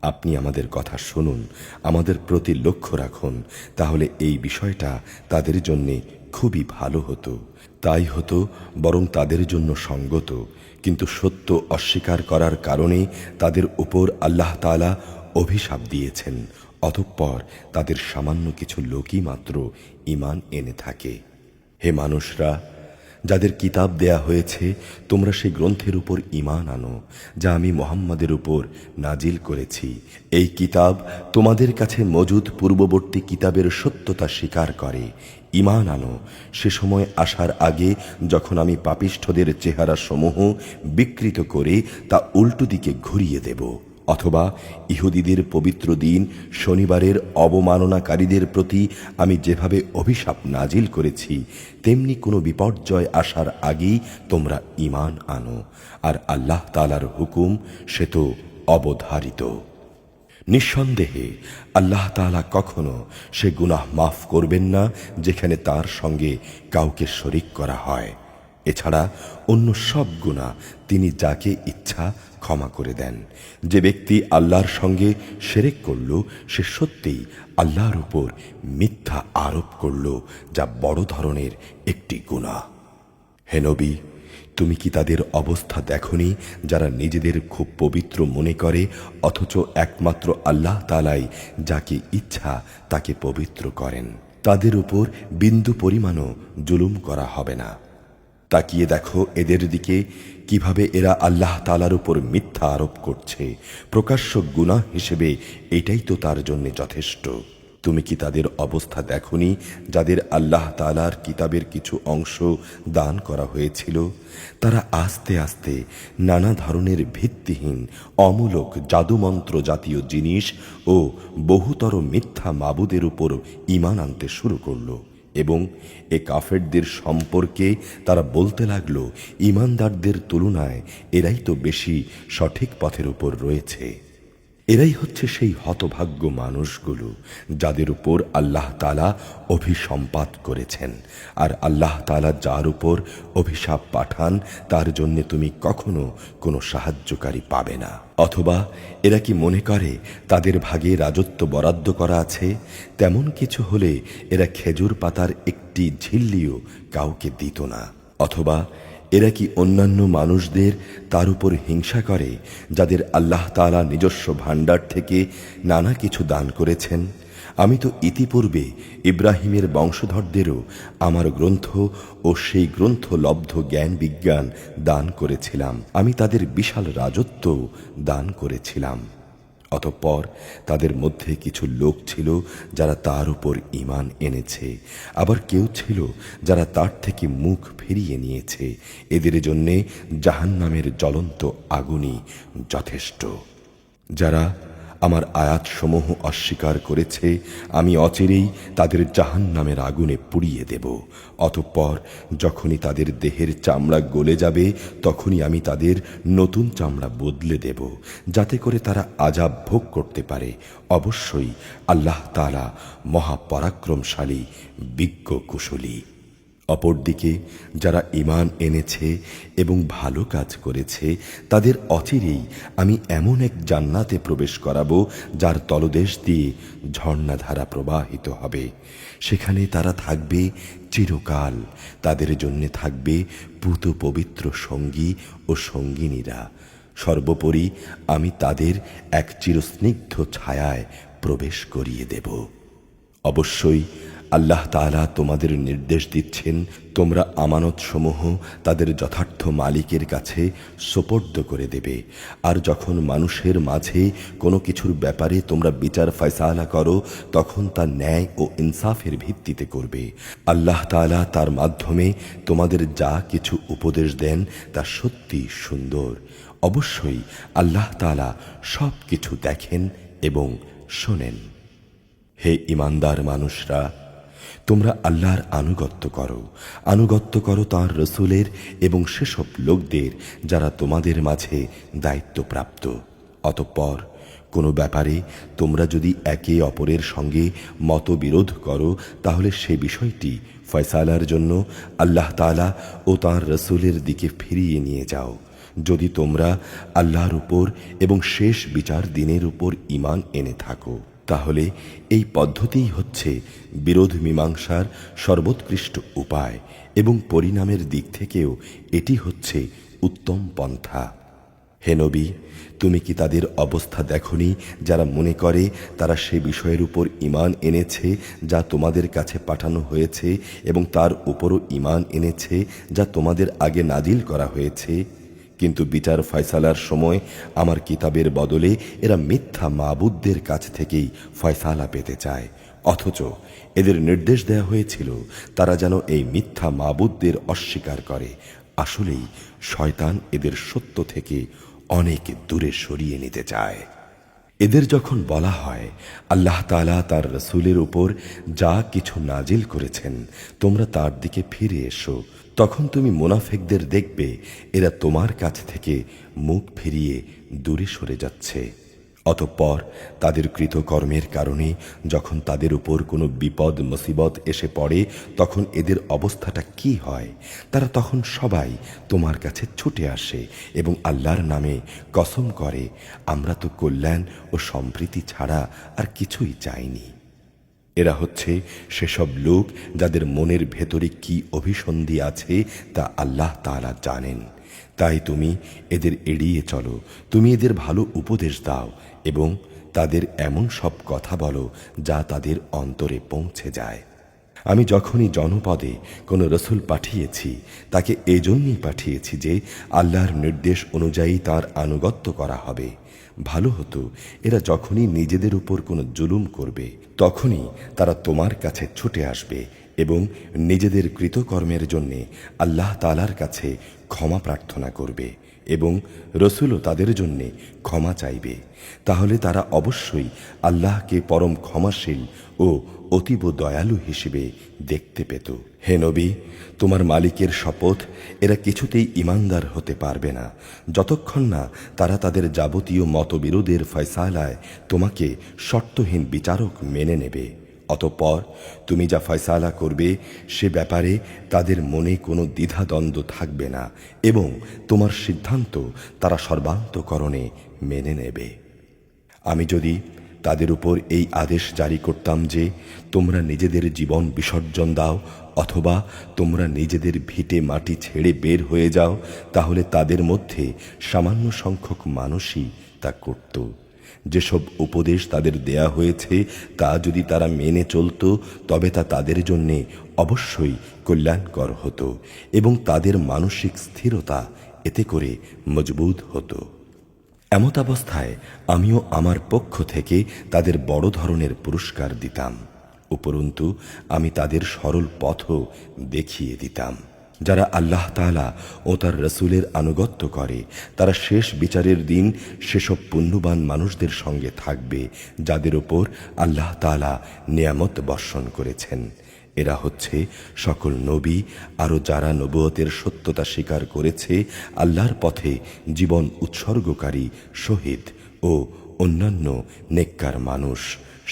আপনি আমাদের কথা শুনুন, আমাদের প্রতি লক্ষ্য রাখুন, তাহলে এই বিষয়টা তাদের জন্য খুবই ভালো হতো। তাই হতো বরং তাদের জন্য সঙ্গত। কিন্তু সত্য অস্বীকার করার কারণে তাদের উপর আল্লাহ তাআলা অভিশাপ দিয়েছেন। অতঃপর তাদের সামান্য কিছু লোকই মাত্র ঈমান এনে থাকে। হে মানুষরা, যাদের কিতাব দেয়া হয়েছে তোমরা সেই গ্রন্থের উপর ঈমান আনো যা আমি মুহাম্মাদের উপর নাজিল করেছি। এই কিতাব তোমাদের কাছে মজুদ পূর্ববর্তী কিতাবের সত্যতা স্বীকার করে। ঈমান আনো সে সময় আসার আগে যখন আমি পাপিষ্ঠদের চেহারা সমূহ বিকৃত করে তা উল্টো দিকে ঘুরিয়ে দেব, অথবা ইহুদিদের পবিত্র দিন শনিবারের অবমাননাকারীদের প্রতি আমি যেভাবে অভিশাপ নাজিল করেছি তেমনি কোনো বিপর্যয় আসার আগেই তোমরা ঈমান আনো। আর আল্লাহ তাআলার হুকুম সে তো অবধারিত। নিঃসন্দেহে আল্লাহ তাআলা কখনো সে গুনাহ মাফ করবেন না যেখানে তার সঙ্গে কাউকে শরিক করা হয়। এছাড়া অন্য সব গুনাহ তিনি যাকে ইচ্ছা ক্ষমা করে দেন। যে ব্যক্তি আল্লাহর সঙ্গে শিরক করল সে সত্যিই আল্লাহর উপর মিথ্যা আরোপ করল, যা বড় ধরনের একটি গুনাহ। হে নবী, তুমি কি তাদের অবস্থা দেখনি, যারা নিজেদের খুব পবিত্র মনে করে, অথচ একমাত্র আল্লাহ তাআলাই যাকে ইচ্ছা তাকে পবিত্র করেন। তাদের উপর বিন্দু পরিমাণও জুলুম করা হবে না। তাকিয়ে দেখো এদের দিকে, কিভাবে এরা আল্লাহ তাআলার উপর মিথ্যা আরোপ করছে। প্রকাশ্য গুনাহ হিসেবে এটাই তো তার জন্য যথেষ্ট। তুমি কি তাদের অবস্থা দেখনি, যাদের আল্লাহ তাআলার কিতাবের কিছু অংশ দান করা হয়েছিল? তারা আস্তে আস্তে নানা ধরনের ভিত্তিহীন অমূলক জাদুমন্ত্র জাতীয় জিনিস ও বহুতর মিথ্যা মাবুদের উপর ঈমান আনতে শুরু করলো। এবং এ কাফেরদের সম্পর্কে তারা বলতে লাগলো, ঈমানদারদের তুলনায় এরাই তো বেশি সঠিক পথের উপর রয়েছে। এরাই হচ্ছে সেই হতভাগ্য মানুষগুলো যাদের উপর আল্লাহ তাআলা অভিসম্পাত করেছেন। আর আল্লাহ তাআলা যার উপর অভিশাপ পাঠান তার জন্য তুমি কখনো কোনো সাহায্যকারী পাবে না। অথবা এরা কি মনে করে তাদের ভাগে রাজত্ব বরাদ্দ করা আছে? তেমন কিছু হলে এরা খেজুর পাতার একটি ঝিল্লিও কাউকে দিত না। অথবা এরা কি অন্যান্য মানুষদের তার উপর হিংসা করে, যাদের আল্লাহ তাআলা নিজস্ব ভাণ্ডার থেকে নানা কিছু দান করেছেন? আমি তো ইতিপূর্বে ইব্রাহিমের বংশধরদেরও আমার গ্রন্থ ও সেই গ্রন্থ লব্ধ জ্ঞান বিজ্ঞান দান করেছিলাম। আমি তাদের বিশাল রাজত্ব দান করেছিলাম। অতঃপর তাদের মধ্যে কিছু লোক ছিল যারা তার উপর ঈমান এনেছে, আবার কেউ ছিল যারা তার থেকে মুখ ফিরিয়ে নিয়েছে। এদের জন্যে জাহান্নামের জ্বলন্ত আগুনই যথেষ্ট। যারা আমার আয়াতসমূহ অস্বীকার করেছে, আমি অচিরেই তাদের জাহান্নামের আগুনে পুড়িয়ে দেব। অতঃপর যখনই তাদের দেহের চামড়া গলে যাবে, তখনই আমি তাদের নতুন চামড়া বদলে দেব, যাতে করে তারা আযাব ভোগ করতে পারে। অবশ্যই আল্লাহ তাআলা মহাপরাক্রমশালী, বিজ্ঞ, কুশলী। অপরদিকে যারা ঈমান এনেছে এবং ভালো কাজ করেছে, তাদের অচিরেই আমি এমন এক জান্নাতে প্রবেশ করাবো যার তলদেশ দিয়ে ঝর্ণাধারা প্রবাহিত হবে। সেখানে তারা থাকবে চিরকাল। তাদের জন্য থাকবে পূত পবিত্র সঙ্গী ও সঙ্গিনীরা। সর্বোপরি আমি তাদের এক চিরস্নিগ্ধ ছায়ায় প্রবেশ করিয়ে দেব। অবশ্যই আল্লাহ তাআলা তোমাদের নির্দেশ দিচ্ছেন, তোমরা আমানতসমূহ তাদের যথার্থ মালিকের কাছে সোপর্দ করে দেবে। আর যখন মানুষের মাঝে কোনো কিছুর ব্যাপারে তোমরা বিচার ফয়সালা করো, তখন তা ন্যায় ও ইনসাফের ভিত্তিতে করবে। আল্লাহ তাআলা তার মাধ্যমে তোমাদের যা কিছু উপদেশ দেন তা সত্যি সুন্দর। অবশ্যই আল্লাহ তাআলা সব কিছু দেখেন এবং শোনেন। হে ঈমানদার মানুষরা, তোমরা আল্লাহর আনুগত্য করো তাঁর রসুলের এবং সেসব লোকদের যারা তোমাদের মাঝে দায়িত্বপ্রাপ্ত। অতঃপর কোনো ব্যাপারে তোমরা যদি একে অপরের সঙ্গে মতবিরোধ করো, তাহলে সে বিষয়টি ফয়সালার জন্য আল্লাহ তাআলা ও তাঁর রসুলের দিকে ফিরিয়ে নিয়ে যাও। যদি তোমরা আল্লাহর উপর এবং শেষ বিচার দিনের উপর ঈমান এনে থাকো, তাহলে এই পদ্ধতিই হচ্ছে বিরোধ মীমাংসার সর্বোৎকৃষ্ট উপায় এবং পরিণামের দিক থেকেও এটি হচ্ছে উত্তম পন্থা। হে নবী, তুমি কি তাদের অবস্থা দেখনি, যারা মনে করে তারা সে বিষয়ের উপর ঈমান এনেছে যা তোমাদের কাছে পাঠানো হয়েছে এবং তার উপরও ঈমান এনেছে যা তোমাদের আগে নাজিল করা হয়েছে? কিন্তু বিচার ফয়সালার সময় আমার কিতাবের বদলে এরা মিথ্যা মাবুদদের কাছ থেকেই ফয়সালা পেতে চায়। অথচ এদের নির্দেশ দেয়া হয়েছিল তারা যেন এই মিথ্যা মাবুদদের অস্বীকার করে। আসলেই শয়তান এদের সত্য থেকে অনেক দূরে সরিয়ে নিতে চায়। এদের যখন বলা হয় আল্লাহ তাআলা তার রসুলের উপর যা কিছু নাজিল করেছেন তোমরা তার দিকে ফিরে এসো, তখন তুমি মুনাফিকদের দেখবে এরা তোমার কাছ থেকে মুখ ফিরিয়ে দূরে সরে যাচ্ছে। অতঃপর তাদের কৃতকর্মের কারণে যখন তাদের উপর কোনো বিপদ মুসিবত এসে পড়ে, তখন এদের অবস্থাটা কি হয়? তারা তখন সবাই তোমার কাছে ছুটে আসে এবং আল্লাহর নামে কসম করে, আমরা তো কল্যাণ ও সম্প্রীতি ছাড়া আর কিছুই চাইনি। এরা হচ্ছে সেসব লোক যাদের মনের ভেতরে কি অভিসন্ধি আছে তা আল্লাহ তাআলা জানেন। তাই তুমি এদের এড়িয়ে চলো, তুমি এদের ভালো উপদেশ দাও এবং তাদের এমন সব কথা বলো যা তাদের অন্তরে পৌঁছে যায়। আমি যখনই জনপদে কোনো রসুল পাঠিয়েছি তাকে এজন্যই পাঠিয়েছি যে আল্লাহর নির্দেশ অনুযায়ী তার আনুগত্য করা হবে। ভালো হতো এরা যখনই নিজেদের উপর কোনো জুলুম করবে তখনই তারা তোমার কাছে ছুটে আসবে এবং নিজেদের কৃতকর্মের জন্যে আল্লাহ তাআলার কাছে ক্ষমা প্রার্থনা করবে এবং রসুলও তাদের জন্যে ক্ষমা চাইবে। তাহলে তারা অবশ্যই আল্লাহকে পরম ক্ষমাশীল ও অতীব দয়ালু হিসেবে দেখতে পেত। হে নবী, তোমার মালিকের শপথ, এরা কিছুতেই ঈমানদার হতে পারবে না যতক্ষণ না তারা তাদের যাবতীয় মতবিরোধের ফয়সালায় তোমাকে শর্তহীন বিচারক মেনে নেবে। অতঃপর তুমি যা ফয়সালা করবে সে ব্যাপারে তাদের মনে কোনো দ্বিধাদ্বন্দ্ব থাকবে না এবং তোমার সিদ্ধান্ত তারা সর্বান্তকরণে মেনে নেবে। আমি যদি তাদের উপর এই আদেশ জারি করতাম যে তোমরা নিজেদের জীবন বিসর্জন দাও অথবা তোমরা নিজেদের ভিটে মাটি ছেড়ে বের হয়ে যাও, তাহলে তাদের মধ্যে সামান্য সংখ্যক মানুষই তা করত। যেসব উপদেশ তাদের দেয়া হয়েছে তা যদি তারা মেনে চলত তবে তা তাদের জন্যে অবশ্যই কল্যাণকর হতো এবং তাদের মানসিক স্থিরতা এতে করে মজবুত হতো। এমতাবস্থায় আমিও আমার পক্ষ থেকে তাদের বড় ধরনের পুরস্কার দিতাম। উপরন্তু আমি তাদের সরল পথও দেখিয়ে দিতাম। যারা আল্লাহ তাআলা ও তার রসুলের আনুগত্য করে তারা শেষ বিচারের দিন সেসব পুণ্যবান মানুষদের সঙ্গে থাকবে যাদের ওপর আল্লাহ তাআলা নিয়ামত বর্ষণ করেছেন। এরা হচ্ছে সকল নবী আরও যারা নবুয়তের সত্যতা স্বীকার করেছে, আল্লাহর পথে জীবন উৎসর্গকারী শহীদ ও অন্যান্য নেককার মানুষ।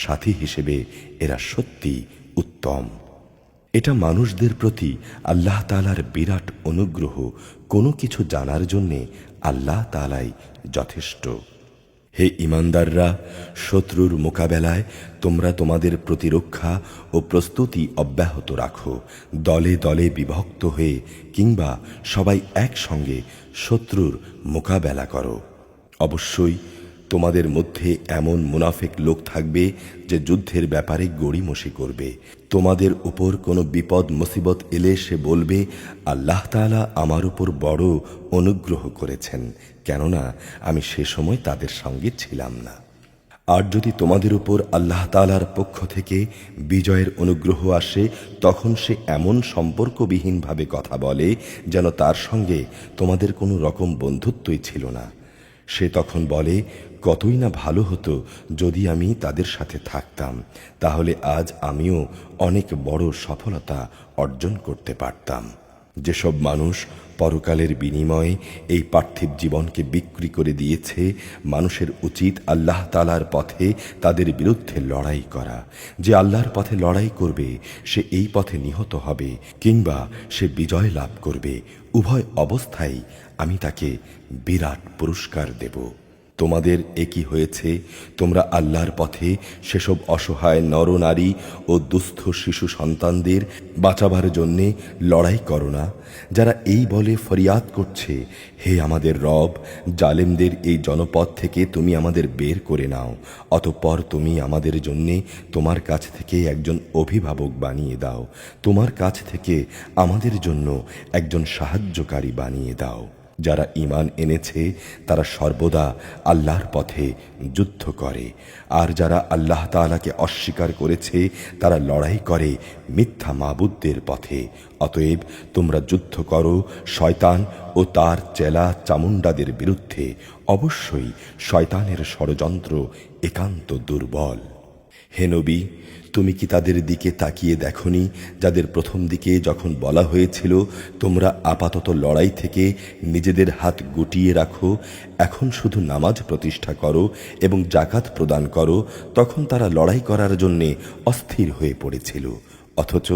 সাথী হিসেবে এরা সত্যি উত্তম। এটা মানুষদের প্রতি আল্লাহ তাআলার বিরাট অনুগ্রহ। কোনো কিছু জানার জন্যে আল্লাহ তাআলাই যথেষ্ট। হে ঈমানদাররা, শত্রুর মোকাবেলায় তোমরা তোমাদের প্রতিরক্ষা ও প্রস্তুতি অব্যাহত রাখো। দলে দলে বিভক্ত হয়ে কিংবা সবাই একসঙ্গে শত্রুর মোকাবেলা করো। অবশ্যই তোমাদের মধ্যে এমন মুনাফিক লোক থাকবে যে যুদ্ধের ব্যাপারে গড়িমসি করবে। তোমাদের উপর কোনো বিপদ মুসিবত এলে সে বলবে, আল্লাহ তাআলা আমার উপর বড় অনুগ্রহ করেছেন, কেননা আমি সে সময় তাদের সঙ্গে ছিলাম না। আর যদি তোমাদের উপর আল্লাহ তাআলার পক্ষ থেকে বিজয়ের অনুগ্রহ আসে তখন সে এমন সম্পর্কবিহীনভাবে কথা বলে যেন তার সঙ্গে তোমাদের কোনো রকম বন্ধুত্বই ছিল না। সে তখন বলে, কতই না ভালো হতো যদি আমি তাদের সাথে থাকতাম, তাহলে আজ আমিও অনেক বড় সফলতা অর্জন করতে পারতাম। যেসব মানুষ পরকালের বিনিময়ে এই পার্থিব জীবনকে বিক্রি করে দিয়েছে, মানুষের উচিত আল্লাহ তাআলার পথে তাদের বিরুদ্ধে লড়াই করা। যে আল্লাহর পথে লড়াই করবে সে এই পথে নিহত হবে কিংবা সে বিজয় লাভ করবে। উভয় অবস্থায় আমি তাকে বিরাট পুরস্কার দেব। তোমাদের একই হয়েছে, তোমরা আল্লাহর পথে সেসব অসহায় নরনারী ও দুস্থ শিশু সন্তানদের বাঁচাবার জন্যে লড়াই করো না, যারা এই বলে ফরিয়াদ করছে, হে আমাদের রব, জালেমদের এই জনপদ থেকে তুমি আমাদের বের করে নাও, অতঃপর তুমি আমাদের জন্যে তোমার কাছ থেকে একজন অভিভাবক বানিয়ে দাও, তোমার কাছ থেকে আমাদের জন্য একজন সাহায্যকারী বানিয়ে দাও। যারা ঈমান এনেছে তারা সর্বদা আল্লাহর পথে যুদ্ধ করে, আর যারা আল্লাহ তাআলাকে অস্বীকার করেছে তারা লড়াই করে মিথ্যা মাবুদদের পথে। অতএব তোমরা যুদ্ধ করো শয়তান ও তার চেলা চামুন্ডাদের বিরুদ্ধে। অবশ্যই শয়তানের ষড়যন্ত্র একান্ত দুর্বল। হে নবী, তুমি কি তাদের দিকে তাকিয়ে দেখনি যাদের প্রথম দিকে যখন বলা হয়েছিল তোমরা আপাতত লড়াই থেকে নিজেদের হাত গুটিয়ে রাখো, এখন শুধু নামাজ প্রতিষ্ঠা করো এবং জাকাত প্রদান করো, তখন তারা লড়াই করার জন্যে অস্থির হয়ে পড়েছিল। অথচ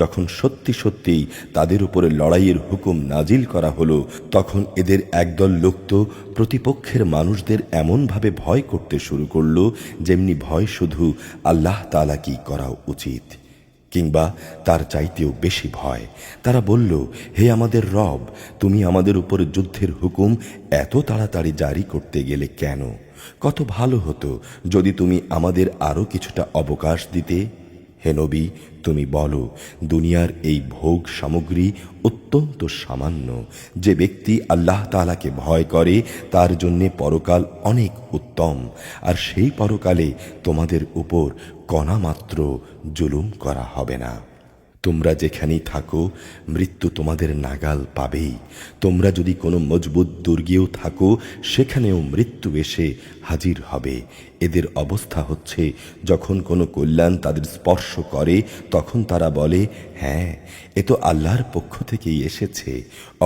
যখন সত্যি সত্যিই তাদের উপরে লড়াইয়ের হুকুম নাজিল করা হলো, তখন এদের একদল লোক তো প্রতিপক্ষের মানুষদের এমনভাবে ভয় করতে শুরু করলো যেমনি ভয় শুধু আল্লাহ তাআলা কি করা উচিত, কিংবা তার চাইতেও বেশি ভয়। তারা বলল, হে আমাদের রব, তুমি আমাদের উপর যুদ্ধের হুকুম এত তাড়াতাড়ি জারি করতে গেলে কেন? কত ভালো হতো যদি তুমি আমাদের আরো কিছুটা অবকাশ দিতে। হে নবী, তুমি বলো, দুনিয়ার এই ভোগ সামগ্রী অত্যন্ত সামান্য। যে ব্যক্তি আল্লাহ তাআলাকে ভয় করে তার জন্যে পরকাল অনেক উত্তম, আর সেই পরকালে তোমাদের উপর কণামাত্র জুলুম করা হবে না। তোমরা যেখানেই থাকো মৃত্যু তোমাদের নাগাল পাবেই। তোমরা যদি কোনো মজবুত দুর্গেও থাকো সেখানেও মৃত্যু এসে হাজির হবে। এদের অবস্থা হচ্ছে, যখন কোনো কল্যাণ তাদের স্পর্শ করে তখন তারা বলে, হ্যাঁ, এ তো আল্লাহর পক্ষ থেকেই এসেছে।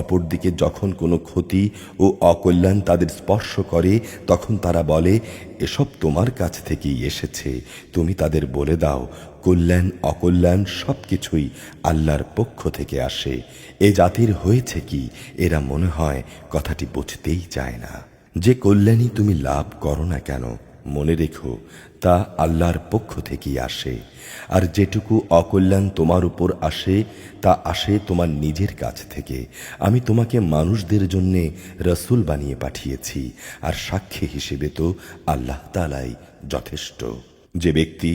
অপরদিকে যখন কোনো ক্ষতি ও অকল্যাণ তাদের স্পর্শ করে তখন তারা বলে, এসব তোমার কাছ থেকেই এসেছে। তুমি তাদের বলে দাও, কল্যাণ অকল্যাণ সবকিছুই আল্লাহর পক্ষ থেকে আসে। এ জাতির হয়েছে কি, এরা মনে হয় কথাটি বুঝতেই চায় না। যে কল্যাণই তুমি লাভ করো না কেন, মনে রেখো তা আল্লাহর পক্ষ থেকেই আসে। আর যেটুকু অকল্যাণ তোমার উপর আসে তা আসে তোমার নিজের কাছ থেকে। আমি তোমাকে মানুষদের জন্যে রসুল বানিয়ে পাঠিয়েছি, আর সাক্ষী হিসেবে তো আল্লাহ তাআলাই যথেষ্ট। যে ব্যক্তি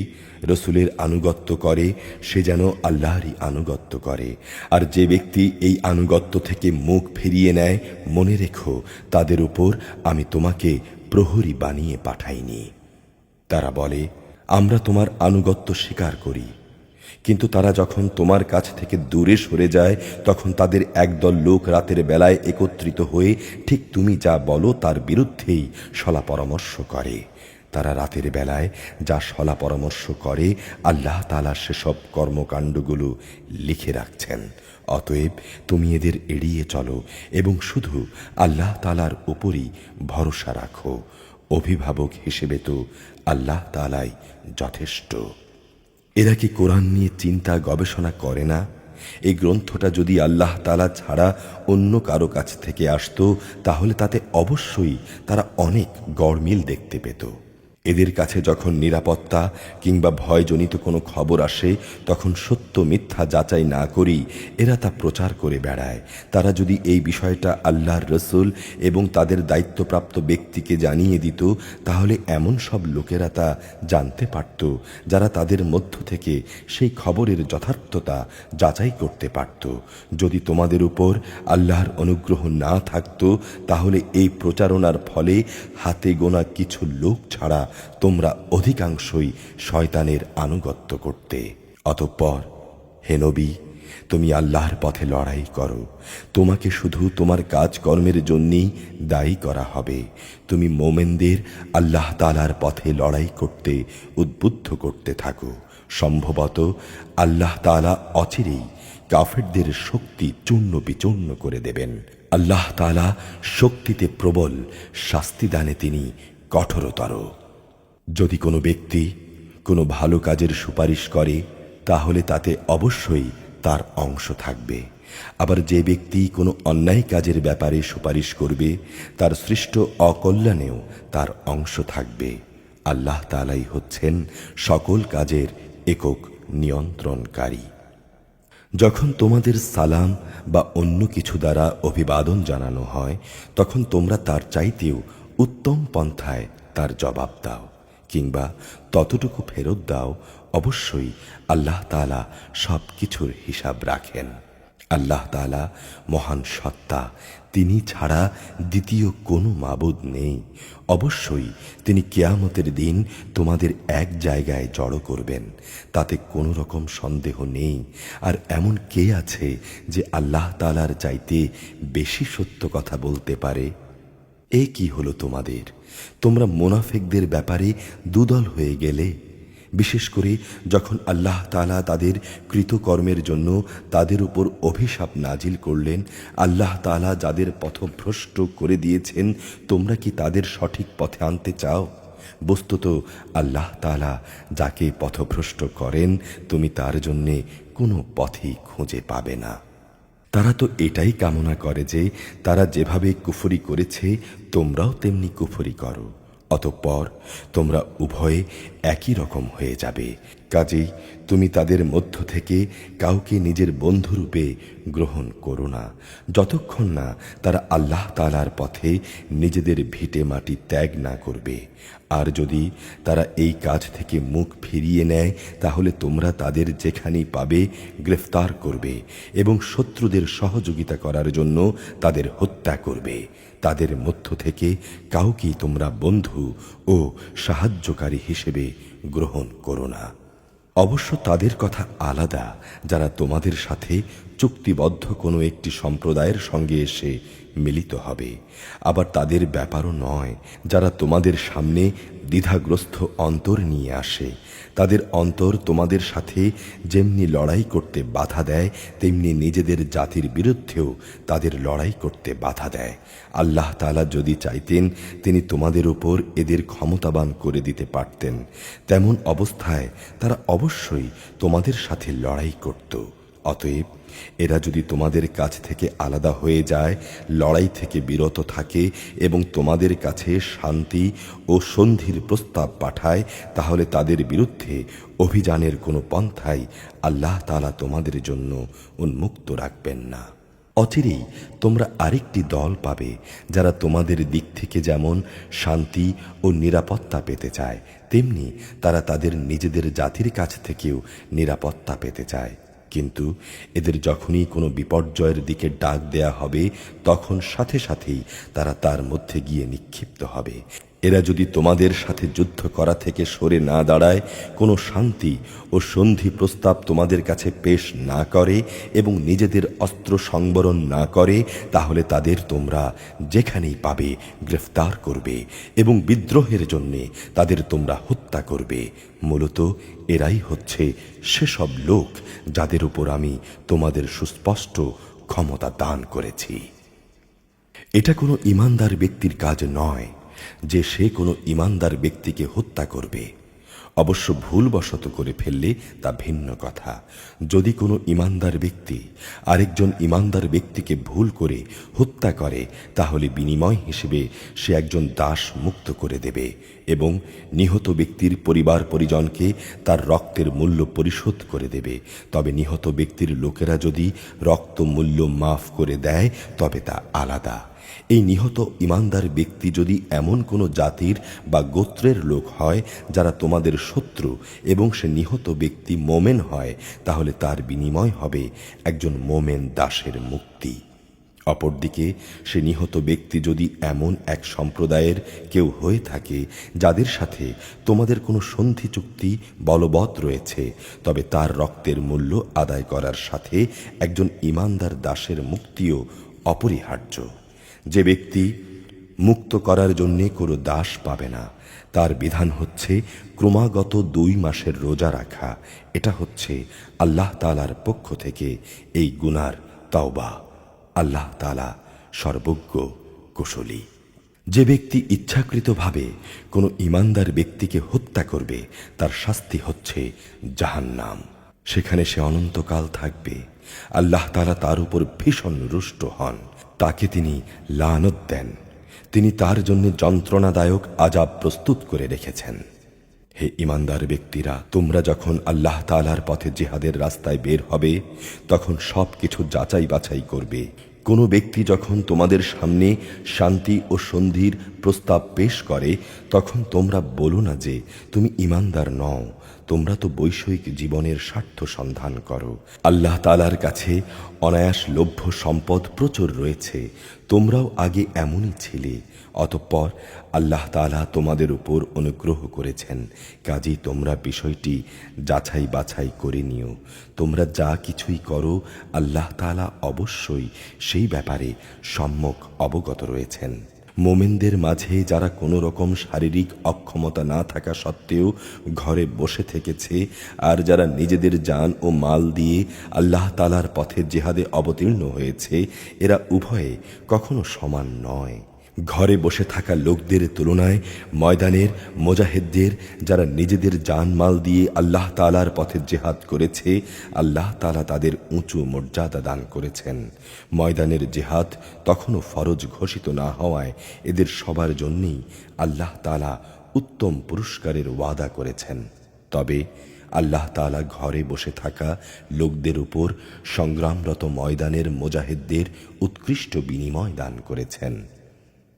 রসুলের আনুগত্য করে সে যেন আল্লাহরই আনুগত্য করে, আর যে ব্যক্তি এই আনুগত্য থেকে মুখ ফিরিয়ে নেয়, মনে রেখো তাদের উপর আমি তোমাকে প্রহরী বানিয়ে পাঠাইনি। তারা বলে, আমরা তোমার আনুগত্য স্বীকার করি, কিন্তু তারা যখন তোমার কাছ থেকে দূরে সরে যায় তখন তাদের একদল লোক রাতের বেলায় একত্রিত হয়ে ঠিক তুমি যা বলো তার বিরুদ্ধেই সলা পরামর্শ করে। তারা রাতের বেলায় যা সলা পরামর্শ করে আল্লাহ তাআলা সেসব কর্মকাণ্ডগুলো লিখে রাখছেন। অতএব তুমি এদের এড়িয়ে চলো এবং শুধু আল্লাহ তাআলার উপরই ভরসা রাখো। অভিভাবক হিসেবে তো আল্লাহ তাআলাই যথেষ্ট। এরা কি কোরআন নিয়ে চিন্তা গবেষণা করে না? এই গ্রন্থটা যদি আল্লাহ তাআলা ছাড়া অন্য কারো কাছ থেকে আসতো তাহলে তাতে অবশ্যই তারা অনেক গড়মিল দেখতে পেত। এদের কাছে যখন নিরাপত্তা কিংবা ভয়জনিত কোনো খবর আসে তখন সত্য মিথ্যা যাচাই না করেই এরা তা প্রচার করে বেড়ায়। তারা যদি এই বিষয়টা আল্লাহর রসুল এবং তাদের দায়িত্বপ্রাপ্ত ব্যক্তিকে জানিয়ে দিত তাহলে এমন সব লোকেরা তা জানতে পারত যারা তাদের মধ্য থেকে সেই খবরের যথার্থতা যাচাই করতে পারত। যদি তোমাদের উপর আল্লাহর অনুগ্রহ না থাকতো তাহলে এই প্রচারণার ফলে হাতে গোনা কিছু লোক ছাড়া তোমরা অধিকাংশই শয়তানের আনুগত্য করতে। অতঃপর হে নবী, তুমি আল্লাহর পথে লড়াই করো। তোমাকে শুধু তোমার কাজকর্মের জন্যই দায়ী করা হবে। তুমি মোমেনদের আল্লাহ তাআলার পথে লড়াই করতে উদ্বুদ্ধ করতে থাকো। সম্ভবত আল্লাহ তাআলা অচিরেই কাফেরদের শক্তি চূর্ণ বিচূর্ণ করে দেবেন। আল্লাহ তাআলা শক্তিতে প্রবল, শাস্তিদানে তিনি কঠোরতর। যদি কোনো ব্যক্তি কোনো ভালো কাজের সুপারিশ করে তাহলে তাতে অবশ্যই তার অংশ থাকবে। আবার যে ব্যক্তি কোনো অন্যায় কাজের ব্যাপারে সুপারিশ করবে তার সৃষ্ট অকল্যাণেও তার অংশ থাকবে। আল্লাহ তাআলাই হচ্ছেন সকল কাজের একক নিয়ন্ত্রণকারী। যখন তোমাদের সালাম বা অন্য কিছু দ্বারা অভিবাদন জানানো হয় তখন তোমরা তার চাইতেও উত্তম পন্থায় তার জবাব দাও, কিংবা ততটুকু ফেরত দাও। অবশ্যই আল্লাহ তাআলা সব কিছুর হিসাব রাখেন। আল্লাহ তাআলা মহান সত্তা, তিনি ছাড়া দ্বিতীয় কোনো মাবুদ নেই। অবশ্যই তিনি কিয়ামতের দিন তোমাদের এক জায়গায় জড়ো করবেন, তাতে কোনো রকম সন্দেহ নেই। আর এমন কে আছে যে আল্লাহ তাআলার চাইতে বেশি সত্য কথা বলতে পারে? এ কি হলো তোমাদের? তোমরা মুনাফিকদের ব্যাপারে দুদল হয়ে গেলে। বিশেষ করে যখন আল্লাহ তাআলা তাদের কৃতকর্মের জন্য তাদের উপর অভিশাপ নাজিল করলেন। আল্লাহ তাআলা যাদের পথভ্রষ্ট করে দিয়েছেন তোমরা কি তাদের সঠিক পথে আনতে চাও? বস্তুত আল্লাহ তাআলা যাকে পথভ্রষ্ট করেন তুমি তার জন্যে কোনো পথই খুঁজে পাবে না। তারা তো এটাই কামনা করে যে তারা যেভাবে কুফরি করেছে তোমরাও তেমনি কুফরি করো, অতঃপর তোমরা উভয়ে একই রকম হয়ে যাবে। কাজেই তুমি তাদের মধ্য থেকে কাউকে নিজের বন্ধুরূপে গ্রহণ করো না, যতক্ষণ না তারা আল্লাহ তাআলার পথে নিজেদের ভিটে মাটি ত্যাগ না করবে। আর যদি তারা এই কাজ থেকে মুখ ফিরিয়ে নেয় তাহলে তোমরা তাদের যেখানেই পাবে গ্রেফতার করবে এবং শত্রুদের সহযোগিতা করার জন্য তাদের হত্যা করবে। তাদের মধ্য থেকে কাউকেই তোমরা বন্ধু ও সাহায্যকারী হিসেবে গ্রহণ করো না। অবশ্য তাদের কথা আলাদা যারা তোমাদের সাথে চুক্তিবদ্ধ কোনো একটি সম্প্রদায়ের সঙ্গে এসে মিলিত হবে। আবার তাদের ব্যাপারও নয় যারা তোমাদের সামনে দ্বিধাগ্রস্ত অন্তর নিয়ে আসে। তাদের অন্তর তোমাদের সাথে যেমনি লড়াই করতে বাধা দেয় তেমনি নিজেদের জাতির বিরুদ্ধেও তাদের লড়াই করতে বাধা দেয়। আল্লাহ তাআলা যদি চাইতেন তিনি তোমাদের উপর এদের ক্ষমতাবান করে দিতে পারতেন। তেমন অবস্থায় তারা অবশ্যই তোমাদের সাথে লড়াই করত। অতএব এরা যদি তোমাদের কাছ থেকে আলাদা হয়ে যায়, লড়াই থেকে বিরত থাকে এবং তোমাদের কাছে শান্তি ও সন্ধির প্রস্তাব পাঠায়, তাহলে তাদের বিরুদ্ধে অভিযানের কোনো পন্থাই আল্লাহ তাআলা তোমাদের জন্য উন্মুক্ত রাখবেন না। অচিরেই তোমরা আরেকটি দল পাবে যারা তোমাদের দিক থেকে যেমন শান্তি ও নিরাপত্তা পেতে চায় তেমনি তারা তাদের নিজেদের জাতির কাছ থেকেও নিরাপত্তা পেতে চায়। কিন্তু এদের যখনই কোনো বিপর্যয়ের দিকে ডাক দেয়া হবে তখন সাথে সাথেই তারা তার মধ্যে গিয়ে নিক্ষিপ্ত হবে। এরা যদি তোমাদের সাথে যুদ্ধ করা থেকে সরে না দাঁড়ায়, কোনো শান্তি ও সন্ধি প্রস্তাব তোমাদের কাছে পেশ না করে এবং নিজেদের অস্ত্র সংবরণ না করে, তাহলে তাদের তোমরা যেখানেই পাবে গ্রেফতার করবে এবং বিদ্রোহের জন্যে তাদের তোমরা হত্যা করবে। মূলত এরাই হচ্ছে সেসব লোক যাদের উপর আমি তোমাদের সুস্পষ্ট ক্ষমতা দান করেছি। এটা কোনো ঈমানদার ব্যক্তির কাজ নয় যে সে কোনো ঈমানদার ব্যক্তিকে হত্যা করবে। অবশ্য ভুলবশত করে ফেললে তা ভিন্ন কথা। যদি কোনো ঈমানদার ব্যক্তি আরেকজন ঈমানদার ব্যক্তিকে ভুল করে হত্যা করে তাহলে বিনিময় হিসেবে সে একজন দাস মুক্ত করে দেবে এবং নিহত ব্যক্তির পরিবার পরিজনকে তার রক্তের মূল্য পরিশোধ করে দেবে। তবে নিহত ব্যক্তির লোকেরা যদি রক্ত মূল্য মাফ করে দেয় তবে তা আলাদা। এই নিহত ঈমানদার ব্যক্তি যদি এমন কোনো জাতির বা গোত্রের লোক হয় যারা তোমাদের শত্রু এবং সে নিহত ব্যক্তি মোমেন হয়, তাহলে তার বিনিময় হবে একজন মোমেন দাসের মুক্তি। অপরদিকে সে নিহত ব্যক্তি যদি এমন এক সম্প্রদায়ের কেউ হয়ে থাকে যাদের সাথে তোমাদের কোনো সন্ধি চুক্তি বলবৎ রয়েছে, তবে তার রক্তের মূল্য আদায় করার সাথে একজন ঈমানদার দাসের মুক্তিও অপরিহার্য। যে ব্যক্তি মুক্ত করার জন্যে কোনো দাস পাবে না তার বিধান হচ্ছে ক্রমাগত 2 মাসের রোজা রাখা। এটা হচ্ছে আল্লাহ তাআলার পক্ষ থেকে এই গুনার তাওবা। আল্লাহ তাআলা সর্বজ্ঞ কুশলী। যে ব্যক্তি ইচ্ছাকৃতভাবে কোনো ঈমানদার ব্যক্তিকে হত্যা করবে তার শাস্তি হচ্ছে জাহান্নাম। সেখানে সে অনন্তকাল থাকবে। আল্লাহ তাআলা তার উপর ভীষণ রুষ্ট হন। তাকে তিনি লানত দেন। তিনি তার জন্য যন্ত্রণাদায়ক আযাব প্রস্তুত করে রেখেছেন। হে ঈমানদার ব্যক্তিরা, তোমরা যখন আল্লাহ তাআলার পথে জিহাদের রাস্তায় বের হবে তখন সব কিছু যাচাই বাছাই করবে। কোনো ব্যক্তি যখন তোমাদের সামনে শান্তি ও সন্ধির প্রস্তাব পেশ করে তখন তোমরা বলো না যে তুমি ঈমানদার নও, তোমরা তো বৈষয়িক জীবনের স্বার্থ সন্ধান করো। আল্লাহ তাআলার কাছে অনায়াস লভ্য সম্পদ প্রচুর রয়েছে, তোমরাও আগে এমনই ছিলে। অতঃপর আল্লাহ তাআলা তোমাদের উপর অনুগ্রহ করেছেন, কাজেই তোমরা বিষয়টি যাচাই বাছাই করে নিও। তোমরা যা কিছুই করো আল্লাহ তাআলা অবশ্যই সেই ব্যাপারে সম্যক অবগত রয়েছেন। মোমেনদের মাঝে যারা কোনো রকম শারীরিক অক্ষমতা না থাকা সত্ত্বেও ঘরে বসে থেকেছে আর যারা নিজেদের জান ও মাল দিয়ে আল্লাহ তাআলার পথে জিহাদে অবতীর্ণ হয়েছে, এরা উভয়ে কখনো সমান নয়। ঘরে বসে থাকা লোকদের তুলনায় ময়দানের মুজাহিদদের, যারা নিজেদের জানমাল দিয়ে আল্লাহ তাআলার পথে জিহাদ করেছে, আল্লাহ তাআলা তাদের উঁচু মর্যাদা দান করেছেন। ময়দানের জিহাদ তখনও ফরজ ঘোষিত না হওয়ায় এদের সবার জন্যই আল্লাহ তাআলা উত্তম পুরস্কারের ওয়াদা করেছেন। তবে আল্লাহ তাআলা ঘরে বসে থাকা লোকদের উপর সংগ্রামরত ময়দানের মুজাহিদদের উৎকৃষ্ট বিনিময় দান করেছেন।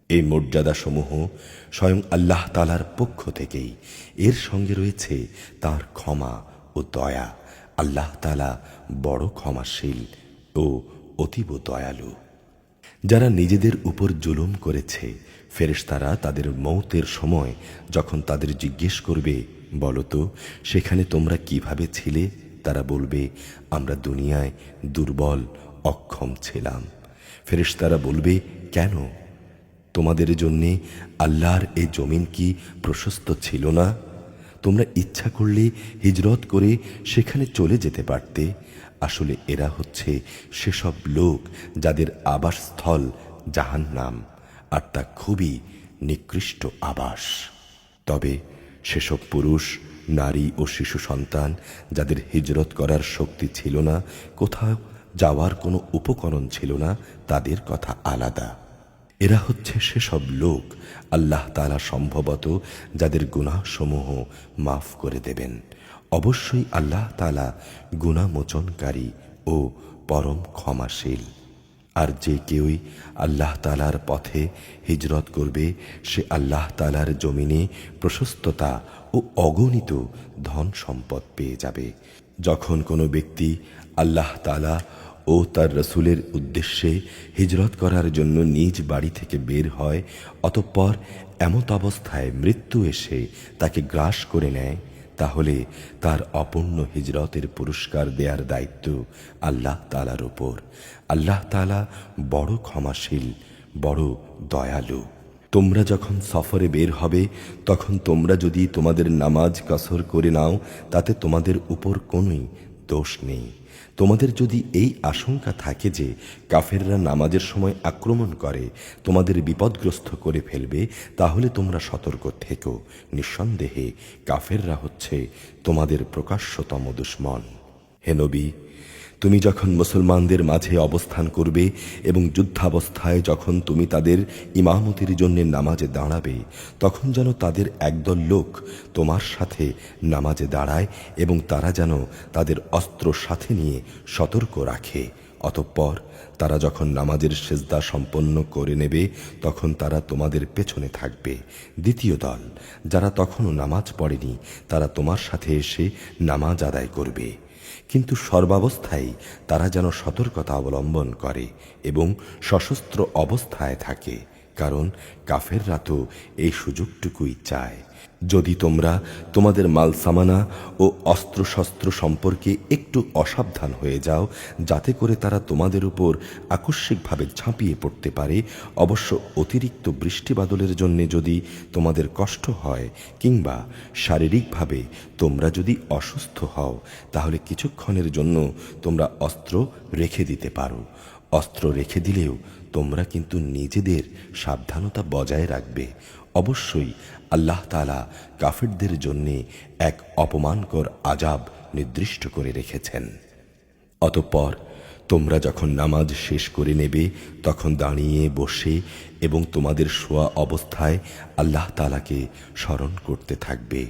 এই মর্যাদাসমূহ স্বয়ং আল্লাহ তাআলার পক্ষ থেকেই। এর সঙ্গে রয়েছে তার ক্ষমা ও দয়া। আল্লাহ তাআলা বড় ক্ষমাশীল ও অতীব দয়ালু। যারা নিজেদের উপর জুলুম করেছে, ফেরেশতারা তাদের মৌতের সময় যখন তাদের জিজ্ঞেস করবে, বলো তো সেখানে তোমরা কিভাবে ছিলে, তারা বলবে, আমরা দুনিয়ায় দুর্বল অক্ষম ছিলাম। ফেরেশতারা বলবে, কেন? তোমাদের জন্যে আল্লাহর এই জমিন কি প্রশস্ত ছিল না? তোমরা ইচ্ছা করলে হিজরত করে সেখানে চলে যেতে পারতে। আসলে এরা হচ্ছে সেসব লোক যাদের আবাসস্থল জাহান্নাম, আর তা খুবই নিকৃষ্ট আবাস। তবে সেসব পুরুষ, নারী ও শিশু সন্তান যাদের হিজরত করার শক্তি ছিল না, কোথাও যাওয়ার কোনো উপকরণ ছিল না, তাদের কথা আলাদা। এরা হচ্ছে সেসব লোক আল্লাহ তাআলা সম্ভবত যাদের গুনাহসমূহ মাফ করে দেবেন। অবশ্যই আল্লাহ তাআলা গুনাহমোচনকারী ও পরম ক্ষমাশীল। আর যে কেউই আল্লাহ তাআলার পথে হিজরত করবে, সে আল্লাহ তাআলার জমিনে প্রশস্ততা ও অগণিত ধন সম্পদ পেয়ে যাবে। যখন কোনো ব্যক্তি আল্লাহ তাআলা ও তার রসুলের উদ্দেশ্যে হিজরত করার জন্য নিজ বাড়ি থেকে বের হয়, অতঃপর এমত অবস্থায় মৃত্যু এসে তাকে গ্রাস করে নেয়, তাহলে তার অপূর্ণ হিজরতের পুরস্কার দেওয়ার দায়িত্ব আল্লাহ তাআলার উপর। আল্লাহ তাআলা বড় ক্ষমাশীল, বড় দয়ালু। তোমরা যখন সফরে বের হবে, তখন তোমরা যদি তোমাদের নামাজ কসর করে নাও, তাতে তোমাদের উপর কোনোই দোষ নেই। তোমাদের যদি এই আশঙ্কা থাকে যে কাফেররা নামাজের সময় আক্রমণ করে তোমাদের বিপদগ্রস্ত করে ফেলবে, তাহলে তোমরা সতর্ক থেকো। নিঃসন্দেহে কাফেররা হচ্ছে তোমাদের প্রকাশ্যতম দুশমন। হে নবী, তুমি যখন মুসলমানদের মাঝে অবস্থান করবে এবং যুদ্ধাবস্থায় যখন তুমি তাদের ইমামতির জন্য নামাজে দাঁড়াবে, তখন যেন তাদের একদল লোক তোমার সাথে নামাজে দাঁড়ায় এবং তারা যেন তাদের অস্ত্র সাথে নিয়ে সতর্ক রাখে। অতঃপর তারা যখন নামাজের সেজদা সম্পন্ন করে নেবে, তখন তারা তোমাদের পেছনে থাকবে। দ্বিতীয় দল, যারা তখনও নামাজ পড়েনি, তারা তোমার সাথে এসে নামাজ আদায় করবে। কিন্তু সর্বাবস্থায় তারা যেন সতর্কতা অবলম্বন করে এবং সশস্ত্র অবস্থায় থাকে, কারণ কাফেররা তো এই সুযোগটুকুই চায়। যদি তোমরা তোমাদের মালসামানা ও অস্ত্রশস্ত্র সম্পর্কে একটু অসাবধান হয়ে যাও, যাতে করে তারা তোমাদের উপর আকস্মিকভাবে ঝাঁপিয়ে পড়তে পারে, অবশ্য অতিরিক্ত বৃষ্টিবাদলের জন্য যদি তোমাদের কষ্ট হয় কিংবা শারীরিকভাবে তোমরা যদি অসুস্থ হও, তাহলে কিছুক্ষণের জন্য তোমরা অস্ত্র রেখে দিতে পারো। অস্ত্র রেখে দিলেও তোমরা কিন্তু নিজেদের সাবধানতা বজায় রাখবে। অবশ্যই আল্লাহ তাআলা কাফিরদের জন্য এক অপমানকর আযাব নির্দিষ্ট করে রেখেছেন। অতঃপর তোমরা যখন নামাজ শেষ করে নেবে, তখন দাঁড়িয়ে, বসে এবং তোমাদের শোয়া অবস্থায় আল্লাহ তাআলাকে স্মরণ করতে থাকবে।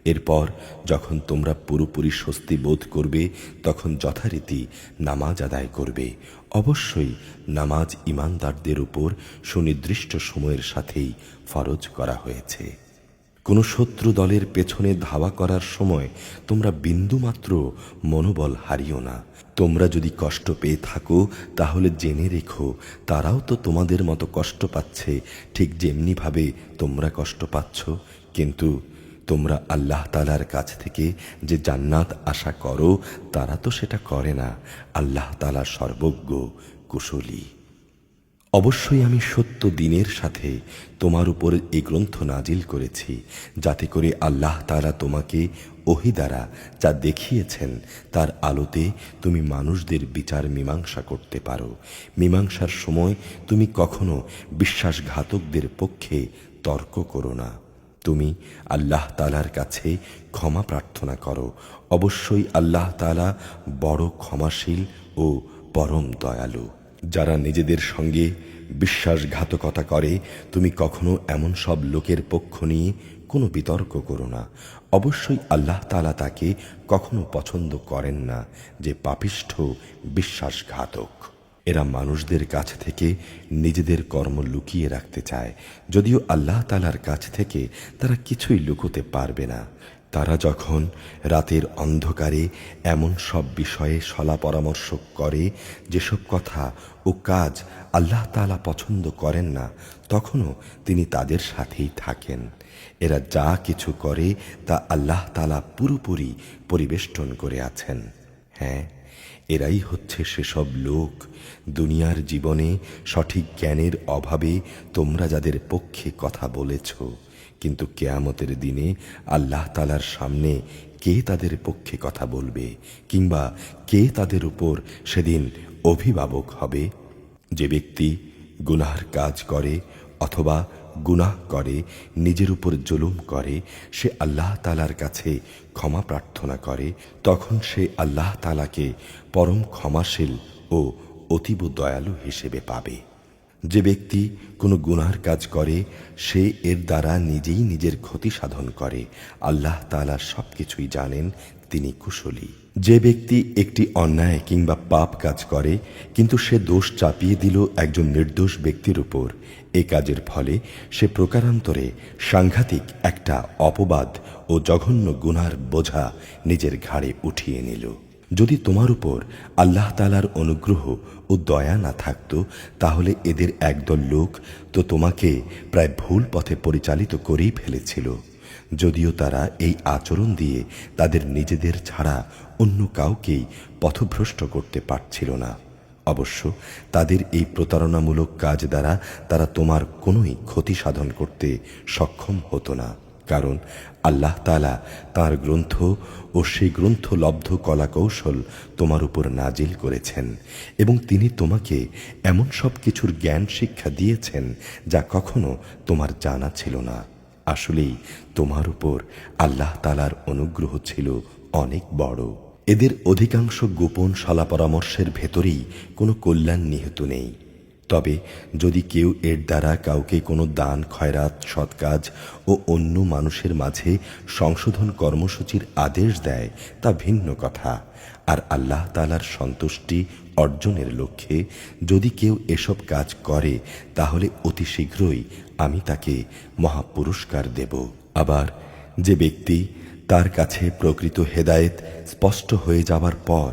এরপর যখন তোমরা পুরোপুরি স্বস্তি বোধ করবে, তখন যথারীতি নামাজ আদায় করবে। অবশ্যই নামাজ ঈমানদারদের উপর সুনির্দিষ্ট সময়ের সাথেই ফরজ করা হয়েছে। কোনো শত্রু দলের পেছনে ধাওয়া করার সময় তোমরা বিন্দুমাত্র মনোবল হারিও না। তোমরা যদি কষ্ট পেয়ে থাকো, তাহলে জেনে রেখো তারাও তো তোমাদের মতো কষ্ট পাচ্ছে, ঠিক যেমনিভাবে তোমরা কষ্ট পাচ্ছ। কিন্তু তোমরা আল্লাহ তাআলার কাছ থেকে যে জান্নাত আশা করো, তারা তো সেটা করে না। আল্লাহ তাআলা সর্বজ্ঞ, কুশলী। অবশ্যই আমি সত্য দিনের সাথে তোমার উপর এই গ্রন্থ নাজিল করেছি, যাতে করে আল্লাহ তাআলা তোমাকে ওহী দ্বারা যা দেখিয়েছেন তার আলোতে তুমি মানুষদের বিচার মীমাংসা করতে পারো। মীমাংসার সময় তুমি কখনো বিশ্বাসঘাতকদের পক্ষে তর্ক করো না। তুমি আল্লাহ তাআলার কাছে ক্ষমা প্রার্থনা করো। অবশ্যই আল্লাহ তাআলা বড় ক্ষমাশীল ও পরম দয়ালু। যারা নিজেদের সঙ্গে বিশ্বাসঘাতকতা করে তুমি কখনো এমন সব লোকের পক্ষ নিয়ে কোনো বিতর্ক করো না। অবশ্যই আল্লাহ তাআলা তাকে কখনো পছন্দ করেন না যে পাপিষ্ঠ বিশ্বাসঘাতক। এরা মানুষদের কাছ থেকে নিজেদের কর্ম লুকিয়ে রাখতে চায়, যদিও আল্লাহ তাআলার কাছ থেকে তারা কিছুই লুকোতে পারবে না। তারা যখন রাতের অন্ধকারে এমন সব বিষয়ে সলা পরামর্শ করে যেসব কথা ও কাজ আল্লাহ তাআলা পছন্দ করেন না, তখনও তিনি তাদের সাথেই থাকেন। এরা যা কিছু করে তা আল্লাহ তাআলা পুরোপুরি পরিবেষ্টন করে আছেন। হ্যাঁ, এরাই হচ্ছে সেসব লোক দুনিয়ার জীবনে সঠিক জ্ঞানের অভাবে তোমরা যাদের পক্ষে কথা বলেছ, কিন্তু কিয়ামতের দিনে আল্লাহ তাআলার সামনে কে তাদের পক্ষে কথা বলবে, কিংবা কে তাদের উপর সেদিন অভিভাবক হবে? যে ব্যক্তি গুনাহর কাজ করে অথবা গুনাহ করে, নিজের উপর জুলুম করে, সে আল্লাহ তাআলার কাছে ক্ষমা প্রার্থনা করে, তখন সে আল্লাহ তাআলাকে পরম ক্ষমাশীল ও অতীব দয়ালু হিসেবে পাবে। যে ব্যক্তি কোনো গুনাহর কাজ করে সে এর দ্বারা নিজেই নিজের ক্ষতি সাধন করে। আল্লাহ তাআলা সবকিছুই জানেন, তিনি কুশলী। যে ব্যক্তি একটি অন্যায় কিংবা পাপ কাজ করে কিন্তু সে দোষ চাপিয়ে দিল একজন নির্দোষ ব্যক্তির উপর, এ কাজের ফলে সে প্রকারান্তরে সাংঘাতিক একটা অপবাদ ও জঘন্য গুনাহর বোঝা নিজের ঘাড়ে উঠিয়ে নিল। যদি তোমার উপর আল্লাহ তাআলার অনুগ্রহ ও দয়া না থাকত, তাহলে এদের একদল লোক তো তোমাকে প্রায় ভুল পথে পরিচালিত করেই ফেলেছিল। যদিও তারা এই আচরণ দিয়ে তাদের নিজেদের ছাড়া অন্য কাউকেই পথভ্রষ্ট করতে পারছিল না। অবশ্য তাদের এই প্রতারণামূলক কাজ দ্বারা তারা তোমার কোনোই ক্ষতি সাধন করতে সক্ষম হতো না, কারণ আল্লাহ তাআলা তাঁর গ্রন্থ ও সেই গ্রন্থলব্ধ কলাকৌশল তোমার উপর নাজিল করেছেন এবং তিনি তোমাকে এমন সব কিছুর জ্ঞান শিক্ষা দিয়েছেন যা কখনো তোমার জানা ছিল না। আসলেই তোমার উপর আল্লাহ তাআলার অনুগ্রহ ছিল অনেক বড়। এদের অধিকাংশ গোপন সলা পরামর্শের ভেতরেই কোনো কল্যাণ নিহিত নেই। তবে যদি কেউ এর দ্বারা কাউকে কোনো দান, খয়রাত, সৎকাজ ও অন্য মানুষের মাঝে সংশোধন কর্মসূচির আদেশ দেয় তা ভিন্ন কথা। আর আল্লাহ তাআলার সন্তুষ্টি অর্জনের লক্ষ্যে যদি কেউ এসব কাজ করে, তাহলে অতি শীঘ্রই আমি তাকে মহাপুরস্কার দেব। আবার যে ব্যক্তি তার কাছে প্রকৃত হেদায়েত স্পষ্ট হয়ে যাবার পর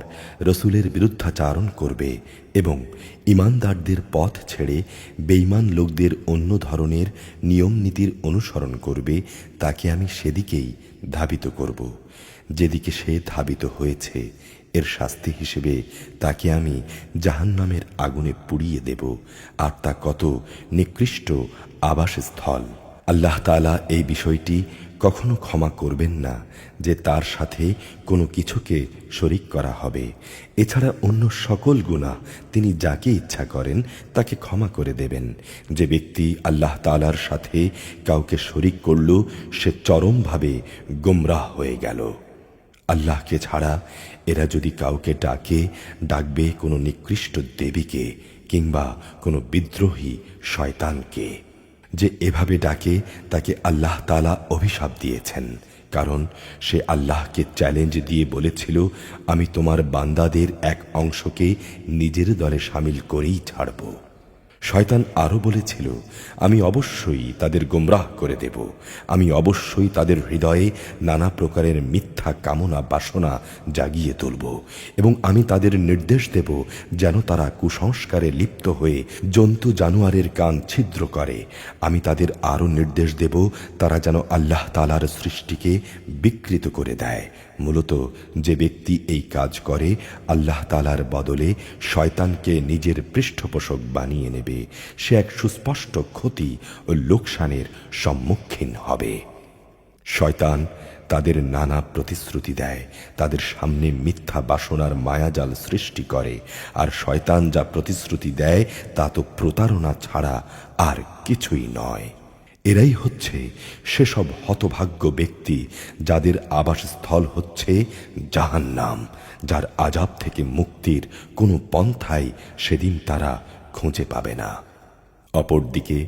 রসুলের বিরুদ্ধাচারণ করবে এবং ঈমানদারদের পথ ছেড়ে বেঈমান লোকদের অন্য ধরনের নিয়ম নীতির অনুসরণ করবে, তাকে আমি সেদিকেই ধাবিত করব যেদিকে সে ধাবিত হয়েছে। এর শাস্তি হিসেবে তাকে আমি জাহান্নামের আগুনে পুড়িয়ে দেব, আর তা কত নিকৃষ্ট আবাসস্থল। আল্লাহ তাআলা এই বিষয়টি কখনো ক্ষমা করবেন না যে তার সাথে কোনো কিছুকে শরীক করা হবে। এছাড়া অন্য সকল গুনাহ তিনি যাকে ইচ্ছা করেন তাকে ক্ষমা করে দেবেন। যে ব্যক্তি আল্লাহ তাআলার সাথে কাউকে শরীক করল, সে চরমভাবে গোমরাহ হয়ে গেল। আল্লাহকে ছাড়া এরা যদি কাউকে ডাকবে কোনো নিকৃষ্ট দেবীকে কিংবা কোনো বিদ্রোহী শয়তানকে। যে এভাবে ডাকে তাকে আল্লাহ তাআলা অভিশাপ দিয়েছেন, কারণ সে আল্লাহকে চ্যালেঞ্জ দিয়ে বলেছিল, আমি তোমার বান্দাদের এক অংশকে নিজের দলে শামিল করেই ছাড়ব। শয়তান আরও বলেছিল, আমি অবশ্যই তাদের গোমরাহ করে দেব, আমি অবশ্যই তাদের হৃদয়ে নানা প্রকারের মিথ্যা কামনা বাসনা জাগিয়ে তুলব এবং আমি তাদের নির্দেশ দেব যেন তারা কুসংস্কারে লিপ্ত হয়ে জন্তু জানোয়ারের কান ছিদ্র করে। আমি তাদের আরও নির্দেশ দেব তারা যেন আল্লাহ তাআলার সৃষ্টিকে বিকৃত করে দেয়। মূলত যে ব্যক্তি এই কাজ করে, আল্লাহ তাআলার বদলে শয়তানকে নিজের পৃষ্ঠপোষক বানিয়ে নেবে। সে এক সুস্পষ্ট ক্ষতি ও লোকসানের সম্মুখীন হবে। শয়তান তাদের নানা প্রতিশ্রুতি দেয়, তাদের সামনে মিথ্যা বাসনার মায়াজাল সৃষ্টি করে। আর শয়তান যা প্রতিশ্রুতি দেয় তা তো প্রতারণা ছাড়া আর কিছুই নয়। এরাই হচ্ছে সেসব হতভাগ্য ব্যক্তি যাদের আবাসস্থল হচ্ছে জাহান্নাম, যার আযাব থেকে মুক্তির কোনো পন্থাই সেদিন তারা খুঁজে পাবে না। অপরদিকে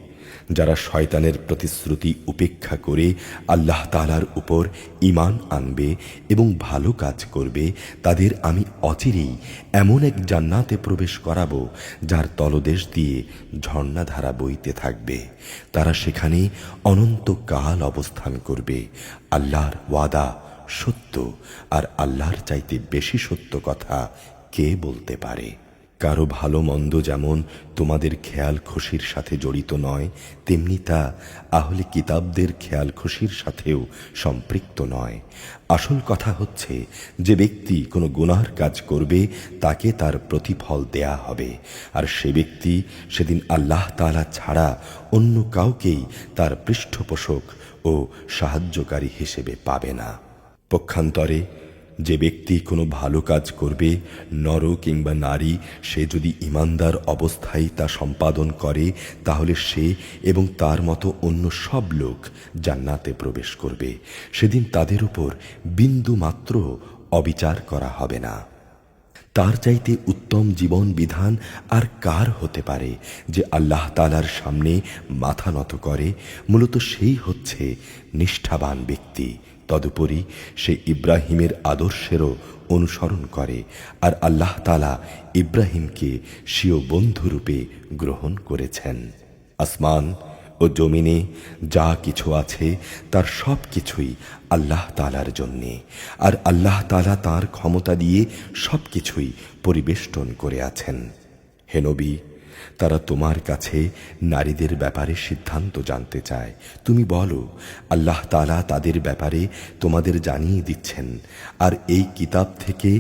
যারা শয়তানের প্রতিশ্রুতি উপেক্ষা করে আল্লাহ তাআলার উপর ঈমান আনবে এবং ভালো কাজ করবে, তাদের আমি অচিরেই এমন এক জান্নাতে প্রবেশ করাবো যার তলদেশ দিয়ে ঝর্ণাধারা বইতে থাকবে। তারা সেখানে অনন্তকাল অবস্থান করবে। আল্লাহর ওয়াদা সত্য, আর আল্লাহর চাইতে বেশি সত্য কথা কে বলতে পারে? কারো ভালো মন্দ যেমন তোমাদের খেয়াল খুশির সাথে জড়িত নয়, তেমনি তা আহলে কিতাবদের খেয়াল খুশির সাথেও সম্পৃক্ত নয়। আসল কথা হচ্ছে, যে ব্যক্তি কোনো গুনাহর কাজ করবে তাকে তার প্রতিফল দেয়া হবে, আর সে ব্যক্তি সেদিন আল্লাহ তাআলা ছাড়া অন্য কাউকেই তার পৃষ্ঠপোষক ও সাহায্যকারী হিসেবে পাবে না। পক্ষান্তরে যে ব্যক্তি কোনো ভালো কাজ করবে, নর কিংবা নারী, সে যদি ঈমানদার অবস্থায় তা সম্পাদন করে, তাহলে সে এবং তার মতো অন্য সব লোক জান্নাতে প্রবেশ করবে। সেদিন তাদের উপর বিন্দু মাত্র অবিচার করা হবে না। তার চাইতে উত্তম জীবন বিধান আর কার হতে পারে যে আল্লাহ তাআলার সামনে মাথা নত করে? মূলত সেই হচ্ছে নিষ্ঠাবান ব্যক্তি। তদুপরি সে ইব্রাহিমের আদর্শেরও অনুসরণ করে, আর আল্লাহ তাআলা ইব্রাহিমকে স্বীয় বন্ধুরূপে গ্রহণ করেছেন। আসমান ও জমিনে যা কিছু আছে তার সব কিছুই আল্লাহ তাআলার জন্যে, আর আল্লাহ তাআলা তাঁর ক্ষমতা দিয়ে সব কিছুই পরিবেষ্টন করে আছেন। হে নবী, তারা তোমার কাছে নারীদের ব্যাপারে সিদ্ধান্ত জানতে চায়। তুমি বলো, আল্লাহ তাআলা তাদের ব্যাপারে তোমাদের জানিয়ে দিচ্ছেন, আর এই কিতাব থেকে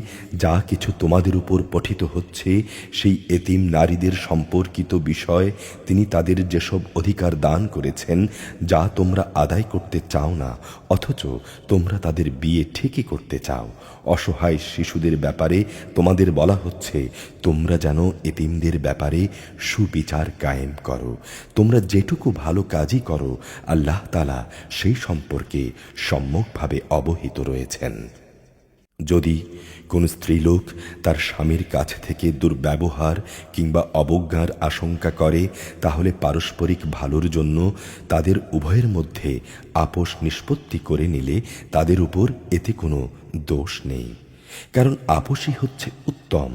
যা কিছু তোমাদের উপর পঠিত হচ্ছে সেই এতিম নারীদের সম্পর্কিত বিষয় তিনি তাদের যেসব অধিকার দান করেছেন, যা তোমরা আদায় করতে চাও না, অথচ তোমরা তাদের বিয়ে ঠিকই করতে চাও। অসহায় শিশুদের ব্যাপারে তোমাদের বলা হচ্ছে, তোমরা যেন এতিমদের ব্যাপারে সুবিচার কায়েম করো। তোমরা যেটুকু ভালো কাজই করো, আল্লাহ তাআলা সেই সম্পর্কে সম্যকভাবে অবহিত রয়েছেন। যদি কোন স্ত্রীলোক তার স্বামীর কাছ থেকে দুর্ব্যবহার কিংবা অবজ্ঞার আশঙ্কা করে, তাহলে পারস্পরিক ভালোর জন্য তাদের উভয়ের মধ্যে আপোষ নিষ্পত্তি করে নিলে তাদের উপর এতে কোনো দোষ নেই, কারণ আপোষই হচ্ছে উত্তম।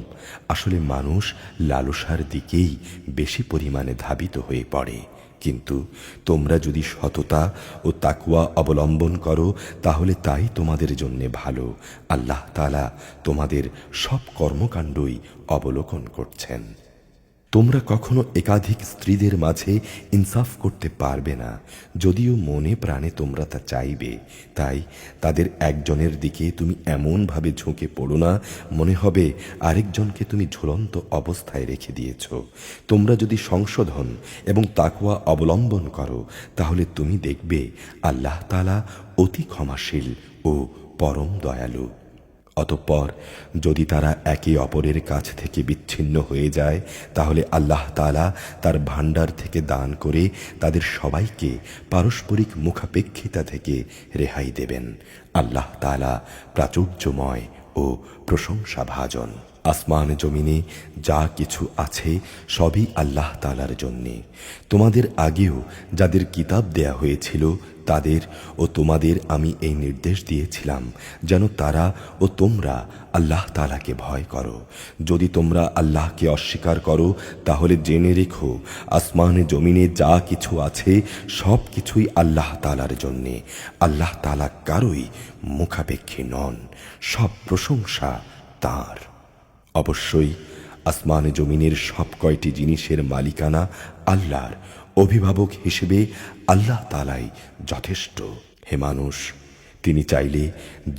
আসলে মানুষ লালসার দিকেই বেশি পরিমাণে ধাবিত হয়ে পড়ে, কিন্তু তোমরা যদি সততা ও তাকওয়া অবলম্বন করো তাহলে তাই তোমাদের জন্য ভালো। আল্লাহ তাআলা তোমাদের সব কর্মকাণ্ডই অবলোকন করছেন। তোমরা কখনো একাধিক স্ত্রীদের মাঝে ইনসাফ করতে পারবে না, যদিও মনে প্রাণে তোমরা তা চাইবে। তাই তাদের একজনের দিকে তুমি এমনভাবে ঝুঁকে পড়ো না, মনে হবে আরেকজনকে তুমি ঝুলন্ত অবস্থায় রেখে দিয়েছ। তোমরা যদি সংশোধন এবং তাকওয়া অবলম্বন করো তাহলে তুমি দেখবে আল্লাহ তাআলা অতি ক্ষমাশীল ও পরম দয়ালু। অতঃপর যদি তারা একে অপরের কাছ থেকে বিচ্ছিন্ন হয়ে যায়, তাহলে আল্লাহ তাআলা তার ভাণ্ডার থেকে দান করে তাদের সবাইকে পারস্পরিক মুখাপেক্ষিতা থেকে রেহাই দেবেন। আল্লাহ তাআলা প্রাচুর্যময় ও প্রশংসাভাজন। আসমান জমিনে যা কিছু আছে সবই আল্লাহ তাআলার জন্যে। তোমাদের আগেও যাদের কিতাব দেয়া হয়েছিল তাদের ও তোমাদের আমি এই নির্দেশ দিয়েছিলাম যেন তারা ও তোমরা আল্লাহ তাআলাকে ভয় করো। যদি তোমরা আল্লাহকে অস্বীকার করো তাহলে জেনে রেখো, আসমানে জমিনে যা কিছু আছে সব কিছুই আল্লাহ তাআলার জন্যে। আল্লাহ তাআলা কারোই মুখাপেক্ষী নন, সব প্রশংসা তাঁর। অবশ্যই আসমানে জমিনের সব কয়টি জিনিসের মালিকানা আল্লাহর। অভিভাবক হিসেবে আল্লাহ তাআলাই যথেষ্ট। হে মানুষ, তিনি চাইলে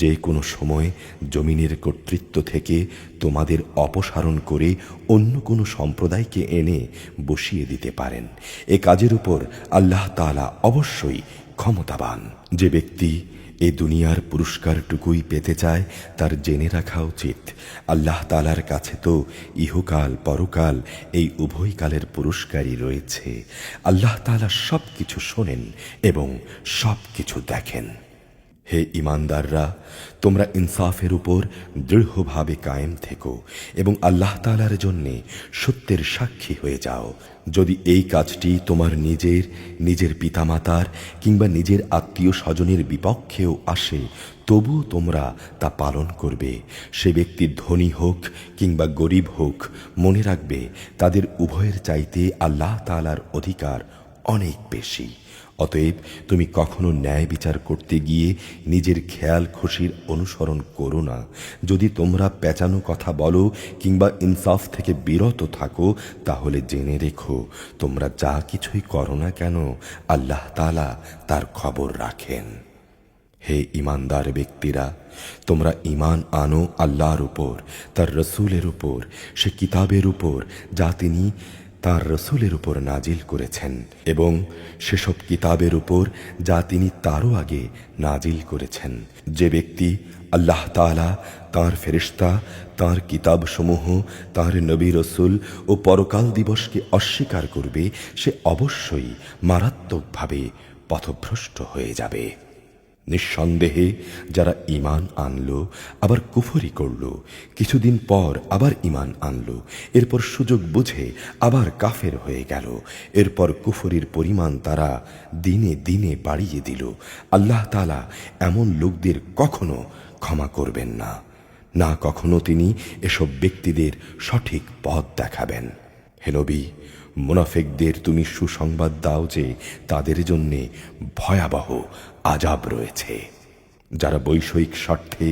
যে কোনো সময় জমিনের কর্তৃত্ব থেকে তোমাদের অপসারণ করে অন্য কোনো সম্প্রদায়কে এনে বসিয়ে দিতে পারেন। এ কাজের উপর আল্লাহ তাআলা অবশ্যই ক্ষমতাবান। যে ব্যক্তি এই দুনিয়ার পুরস্কারটুকুই পেতে চায় তার জেনে রাখা উচিত আল্লাহ তাআলার কাছে তো ইহকাল পরকাল এই উভয় কালের পুরস্কারই রয়েছে। আল্লাহ তাআলা সব কিছু শোনেন এবং সব কিছু দেখেন। হে ঈমানদাররা, তোমরা ইনসাফের উপর দৃঢ়ভাবে কায়েম থেকো এবং আল্লাহ তাআলার জন্যে সত্যের সাক্ষী হয়ে যাও। যদি এই কাজটি তোমার নিজের পিতামাতার কিংবা নিজের আত্মীয় স্বজনের বিপক্ষেও আসে, তবুও তোমরা তা পালন করবে। সে ব্যক্তি ধনী হোক কিংবা গরিব হোক, মনে রাখবে তাদের উভয়ের চাইতে আল্লাহ তাআলার অধিকার অনেক বেশি। অতএব তুমি কখনো ন্যায় বিচার করতে গিয়ে নিজের খেয়াল খুশির অনুসরণ করো না। যদি তোমরা পেঁচানো কথা বলো কিংবা ইনসাফ থেকে বিরত থাকো, তাহলে জেনে রেখো তোমরা যা কিছুই করো না কেন আল্লাহ তাআলা তার খবর রাখেন। হে ঈমানদার ব্যক্তিরা, তোমরা ঈমান আনো আল্লাহর উপর, তার রসূলের উপর, সে কিতাবের উপর যা তিনি তার রসূলের উপর নাজিল করেছেন এবং সেসব কিতাবের উপর যা তিনি তারও আগে নাজিল করেছেন। যে ব্যক্তি আল্লাহ তাআলা, তাঁর ফেরেশতা, তাঁর কিতাবসমূহ, তাঁর নবী রসূল ও পরকাল দিবসকে অস্বীকার করবে, সে অবশ্যই মারাত্মকভাবে পথভ্রষ্ট হয়ে যাবে। নিঃসন্দেহে যারা ঈমান আনলো আবার কুফরি করলো, কিছুদিন পর আবার ঈমান আনলো, এরপর সুযোগ বুঝে আবার কাফের হয়ে গেল, এরপর কুফরির পরিমাণ তারা দিনে দিনে বাড়িয়ে দিল, আল্লাহ তাআলা এমন লোকদের কখনো ক্ষমা করবেন না, না কখনো তিনি এসব ব্যক্তিদের সঠিক পথ দেখাবেন। হে নবী, মুনাফিকদের তুমি সুসংবাদ দাও যে তাদের জন্যে ভয়াবহ আযাব রয়েছে। যারা বৈষয়িক স্বার্থে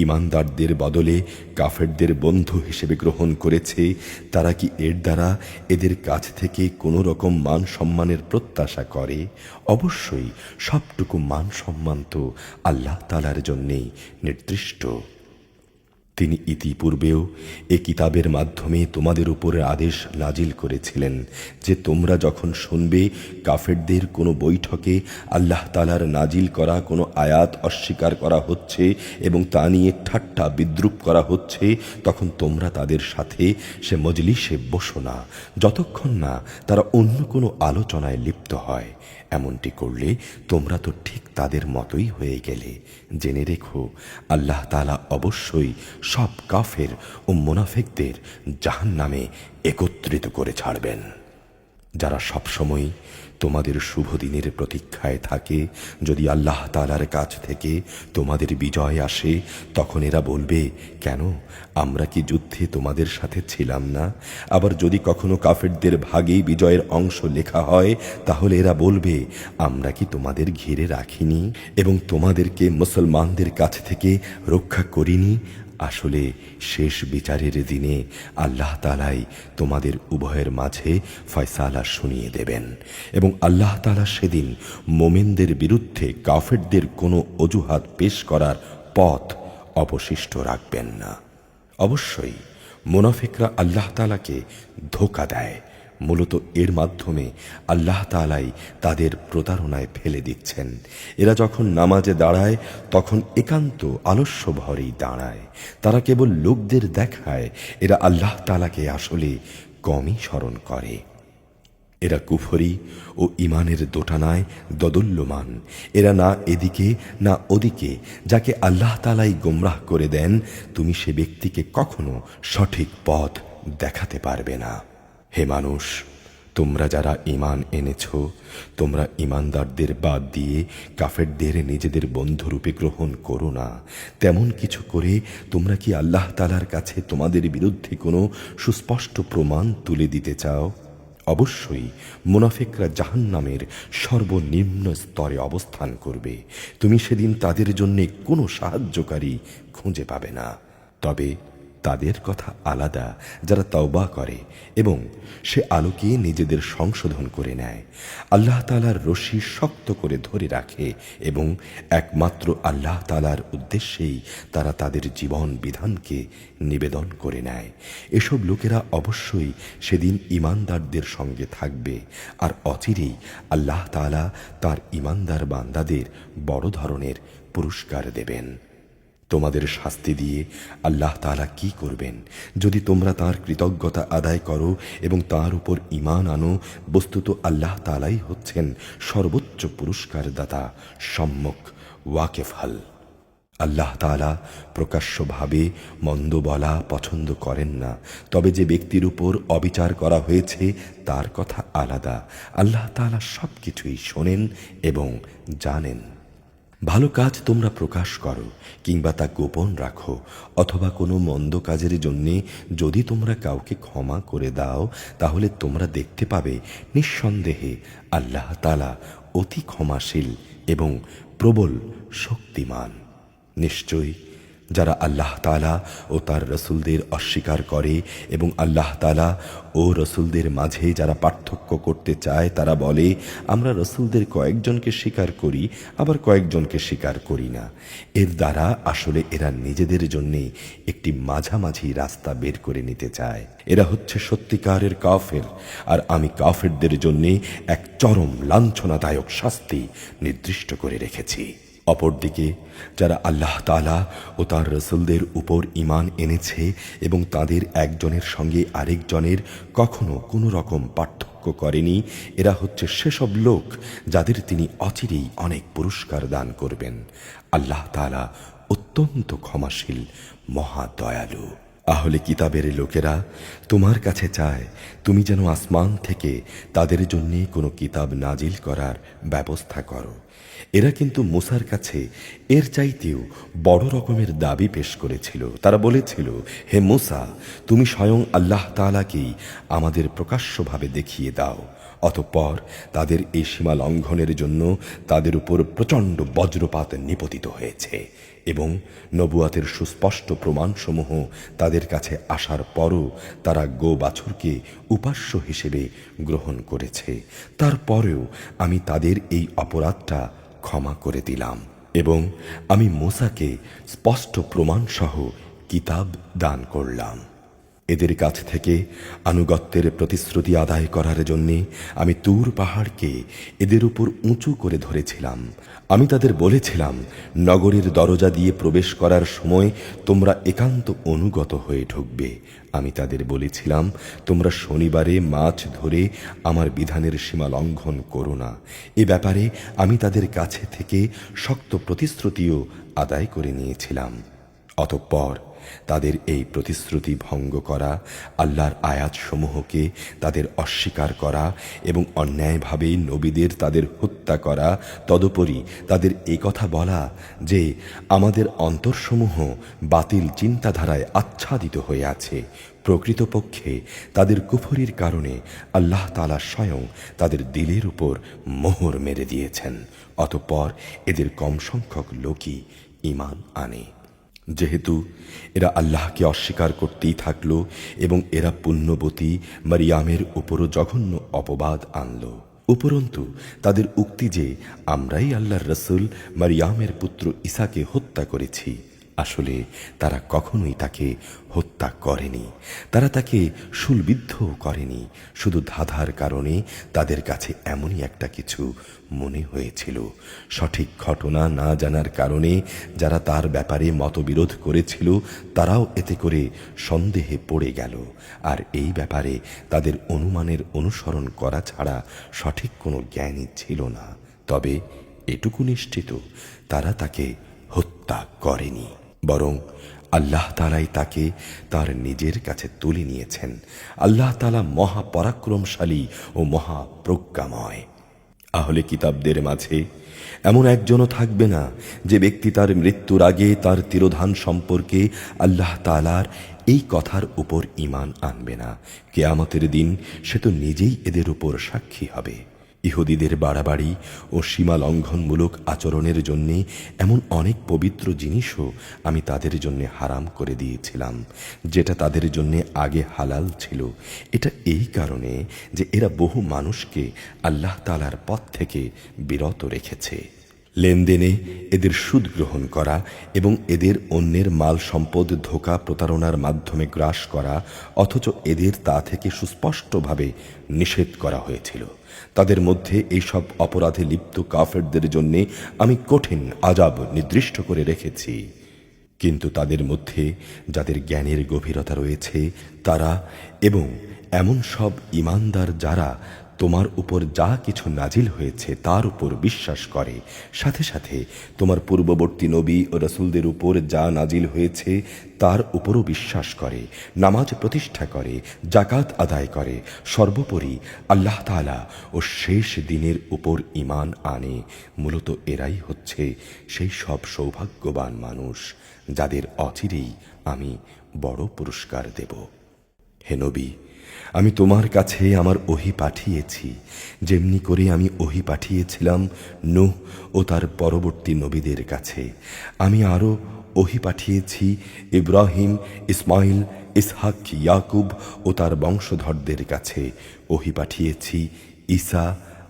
ঈমানদারদের বদলে কাফেরদের বন্ধু হিসেবে গ্রহণ করেছে, তারা কি এর দ্বারা এদের কাছ থেকে কোনো রকম মান সম্মানের প্রত্যাশা করে? অবশ্যই সবটুকু মান সম্মান তো আল্লাহ তাআলার জন্যেই নির্দিষ্ট। তিনি ইতিপূর্বেও এ কিতাবের মাধ্যমে তোমাদের উপরে আদেশ নাজিল করেছিলেন যে তোমরা যখন শুনবে কাফেরদের কোনো বৈঠকে আল্লাহ তাআলার নাজিল করা কোনো আয়াত অস্বীকার করা হচ্ছে এবং তা নিয়ে ঠাট্টা বিদ্রূপ করা হচ্ছে, তখন তোমরা তাদের সাথে সে মজলিসে বসো না যতক্ষণ না তারা অন্য কোনো আলোচনায় লিপ্ত হয়। এমনটি করলে তোমরা তো ঠিক তাদের মতোই হয়ে গেলে। জেনে রেখো আল্লাহ তাআলা অবশ্যই সব কাফের ও মুনাফিকদের জাহান্নামে একত্রিত করে ছাড়বেন। যারা সবসময় তোমাদের শুভ দিনের প্রতীক্ষায় থাকে, যদি আল্লাহ তাআলার কাছ থেকে তোমাদের বিজয় আসে, তখন এরা বলবে, কেন আমরা কি যুদ্ধে তোমাদের সাথে ছিলাম না? আবার যদি কখনো কাফেরদের ভাগে বিজয়ের অংশ লেখা হয়, তাহলে এরা বলবে, আমরা কি তোমাদের ঘিরে রাখিনি এবং তোমাদেরকে মুসলমানদের কাছ থেকে রক্ষা করিনি? আসলে শেষ বিচারের দিনে আল্লাহ তাআলাই তোমাদের উভয়ের মাঝে ফয়সালা শুনিয়ে দেবেন এবং আল্লাহ তাআলা সেদিন মোমেনদের বিরুদ্ধে কাফেরদের কোনো অজুহাত পেশ করার পথ অবশিষ্ট রাখবেন না। অবশ্যই মুনাফিকরা আল্লাহ তাআলাকে ধোঁকা দেয়। মূলত এর মাধ্যমে আল্লাহ তাআলাই তাদের প্রতারণায় ফেলে দিচ্ছেন। এরা যখন নামাজে দাঁড়ায় তখন একান্ত আলস্য ভরেই দাঁড়ায়। তারা কেবল লোকদের দেখায় এরা আল্লাহ তাআলাকে আসলে কমই স্মরণ করে। এরা কুফরি ও ঈমানের দোটানায় দোদুল্যমান। এরা না এদিকে না ওদিকে। যাকে আল্লাহ তাআলাই গোমরাহ করে দেন, তুমি সে ব্যক্তিকে কখনো সঠিক পথ দেখাতে পারবে না। হে মানুষ, তোমরা যারা ঈমান এনেছ, তোমরা ঈমানদারদের বাদ দিয়ে কাফেরদের নিজেদের বন্ধুরূপে গ্রহণ করো না। তেমন কিছু করে তোমরা কি আল্লাহ তাআলার কাছে তোমাদের বিরুদ্ধে কোনো সুস্পষ্ট প্রমাণ তুলে দিতে চাও? অবশ্যই মুনাফিকরা জাহান্নামের সর্বনিম্ন স্তরে অবস্থান করবে। তুমি সেদিন তাদের জন্য কোনো সাহায্যকারী খুঁজে পাবে না। তবে তাদের কথা আলাদা যারা তওবা করে এবং সে আলোকে নিজেদের সংশোধন করে নেয়, আল্লাহ তাআলার রশি শক্ত করে ধরে রাখে এবং একমাত্র আল্লাহ তাআলার উদ্দেশ্যেই তারা তাদের জীবন বিধানকে নিবেদন করে নেয়। এসব লোকেরা অবশ্যই সেদিন ঈমানদারদের সঙ্গে থাকবে, আর অচিরেই আল্লাহ তাআলা তার ঈমানদার বান্দাদের বড় ধরনের পুরস্কার দেবেন। তোমাদের শাস্তি দিয়ে আল্লাহ তাআলা কি করবেন যদি তোমরা তার কৃতজ্ঞতা আদায় করো এবং তার উপর ঈমান আনো? বস্তুত আল্লাহ তাআলাই হচ্ছেন সর্বোচ্চ পুরস্কার দাতা, সম্যক ওয়াকেফাল। আল্লাহ তাআলা প্রকাশ্যভাবে মন্দ বলা পছন্দ করেন না, তবে যে ব্যক্তির উপর অবিচার করা হয়েছে তার কথা আলাদা। আল্লাহ তাআলা সবকিছুই শোনেন এবং জানেন। ভালো কাজ তোমরা প্রকাশ করো কিংবা তা গোপন রাখো, অথবা কোনো মন্দ কাজের জন্যে যদি তোমরা কাউকে ক্ষমা করে দাও, তাহলে তোমরা দেখতে পাবে নিঃসন্দেহে আল্লাহ তাআলা অতি ক্ষমাশীল এবং প্রবল শক্তিমান। নিশ্চয়ই যারা আল্লাহ তাআলা ও তার রসুলদের অস্বীকার করে এবং আল্লাহ তাআলা ও রসুলদের মাঝে যারা পার্থক্য করতে চায়, তারা বলে আমরা রসুলদের কয়েকজনকে স্বীকার করি আবার কয়েকজনকে স্বীকার করি না। এর দ্বারা আসলে এরা নিজেদের জন্যে একটি মাঝামাঝি রাস্তা বের করে নিতে চায়। এরা হচ্ছে সত্যিকারের কাফের, আর আমি কাফেরদের জন্যে এক চরম লাঞ্ছনাদায়ক শাস্তি নির্দিষ্ট করে রেখেছি। অপরদিকে যারা আল্লাহ তাআলা ও তার রসুলদের উপর ঈমান এনেছে এবং তাদের একজনের সঙ্গে আরেকজনের কখনো কোনো রকম পার্থক্য করেনি, এরা হচ্ছে সেসব লোক যাদের তিনি অচিরেই অনেক পুরস্কার দান করবেন। আল্লাহ তাআলা অত্যন্ত ক্ষমাশীল, মহা দয়ালু। আহলে কিতাবের লোকেরা তোমার কাছে চায় তুমি যেন আসমান থেকে তাদের জন্য কোনো কিতাব নাজিল করার ব্যবস্থা করো। এরা কিন্তু মুসার কাছে এর চাইতেও বড় রকমের দাবি পেশ করেছিল। তারা বলেছিল, হে মুসা, তুমি স্বয়ং আল্লাহ তাআলাকেই আমাদের প্রকাশ্যভাবে দেখিয়ে দাও। অতঃপর তাদের এই সীমা লঙ্ঘনের জন্য তাদের উপর প্রচণ্ড বজ্রপাত নিপতিত হয়েছে এবং নবুয়াতের সুস্পষ্ট প্রমাণসমূহ তাদের কাছে আসার পরও তারা গো বাছুরকে উপাস্য হিসেবে গ্রহণ করেছে। তারপরেও আমি তাদের এই অপরাধটা ক্ষমা করে দিলাম এবং আমি মুসাকে স্পষ্ট প্রমাণসহ কিতাব দান করলাম। এদের কাছ থেকে আনুগত্যের প্রতিশ্রুতি আদায় করার জন্যে আমি তুর পাহাড়কে এদের উপর উঁচু করে ধরেছিলাম। আমি তাদের বলেছিলাম, নগরীর দরজা দিয়ে প্রবেশ করার সময় তোমরা একান্ত অনুগত হয়ে ঢুকবে। আমি তাদের বলেছিলাম, তোমরা শনিবারে মাছ ধরে আমার বিধানের সীমা লঙ্ঘন করো না। এ ব্যাপারে আমি তাদের কাছে থেকে শক্ত প্রতিশ্রুতিও আদায় করে নিয়েছিলাম। অতঃপর তাদের এই প্রতিশ্রুতি ভঙ্গ করা, আল্লাহর আয়াতসমূহকে তাদের অস্বীকার করা এবং অন্যায়ভাবে নবীদের তাদের হত্যা করা, তদুপরি তাদের এই কথা বলা যে আমাদের অন্তরসমূহ বাতিল চিন্তাধারায় আচ্ছাদিত হয়ে আছে, প্রকৃতপক্ষে তাদের কুফরির কারণে আল্লাহ তাআলা স্বয়ং তাদের দিলের উপর মোহর মেরে দিয়েছেন। অতঃপর এদের কম সংখ্যক লোকই ঈমান আনে। যেহেতু এরা আল্লাহকে অস্বীকার করতেই থাকল এবং এরা পুণ্যবতী মারিয়ামের উপরও জঘন্য অপবাদ আনল। উপরন্তু তাদের উক্তি যে আমরাই আল্লাহর রসুল মারিয়ামের পুত্র ঈসাকে হত্যা করেছি, আসলে তারা কখনোই তাকে হত্যা করেনি। তারা তাকে শূলবিদ্ধও করেনি। শুধু ধাঁধার কারণে তাদের কাছে এমনই একটা কিছু মনে হয়েছিল। সঠিক ঘটনা না জানার কারণে যারা তার ব্যাপারে মতবিরোধ করেছিল তারাও এতে করে সন্দেহে পড়ে গেল। আর এই ব্যাপারে তাদের অনুমানের অনুসরণ করা ছাড়া সঠিক কোনো জ্ঞানই ছিল না। তবে এটুকু নিশ্চিত, তারা তাকে হত্যা করেনি, বরং আল্লাহ তাআলাই তাকে তার নিজের কাছে তুলে নিয়েছেন। আল্লাহ তাআলা মহাপরাক্রমশালী ও মহাপ্রজ্ঞাময়। আহলে কিতাবদের মাঝে এমন একজনও থাকবে না যে ব্যক্তি তার মৃত্যুর আগে তার তিরোধান সম্পর্কে আল্লাহ তাআলার এই কথার উপর ঈমান আনবে না। কিয়ামতের দিন সে তো নিজেই এদের উপর সাক্ষী হবে। ইহুদিদের বাড়াবাড়ি ও সীমা লঙ্ঘনমূলক আচরণের জন্য এমন অনেক পবিত্র জিনিসও আমি তাদের জন্য হারাম করে দিয়েছিলাম, যেটা তাদের জন্য আগে হালাল ছিল। এটা এই কারণে যে এরা বহু মানুষকে আল্লাহ তাআলার পথ থেকে বিরত রেখেছে। লেনদেনে এদের সুদ গ্রহণ করা এবং এদের অন্যের মাল সম্পদ ধোঁকা প্রতারণার মাধ্যমে গ্রাস করা, অথচ এদের তা থেকে সুস্পষ্টভাবে নিষেধ করা হয়েছিল। তাদের মধ্যে এইসব অপরাধে লিপ্ত কাফেরদের জন্য আমি কঠিন আযাব নির্দিষ্ট করে রেখেছি। কিন্তু তাদের মধ্যে যাদের জ্ঞানের গভীরতা রয়েছে তারা এবং এমন সব ঈমানদার যারা তোমার উপর যা কিছু নাজিল হয়েছে তার উপর বিশ্বাস করে, সাথে সাথে তোমার পূর্ববর্তী নবী ও রাসূলদের উপর যা নাজিল হয়েছে তার উপরও বিশ্বাস করে, নামাজ প্রতিষ্ঠা করে, যাকাত আদায় করে, সর্বোপরি আল্লাহ তাআলা ও শেষ দিনের উপর ঈমান আনে, মূলত এরাই হচ্ছে সেই সব সৌভাগ্যবান মানুষ যাদের অচিরেই আমি বড় পুরস্কার দেব। হে নবী, আমি তোমার কাছে আমার ওহী পাঠিয়েছি, যেমনি করে আমি ওহী পাঠিয়েছিলাম নূহ ও তার পরবর্তী নবীদের কাছে। আমি আরও ওহী পাঠিয়েছি ইব্রাহিম, ইসমাইল, ইসহাক, ইয়াকুব ও তার বংশধরদের কাছে। ওহী পাঠিয়েছি ঈসা,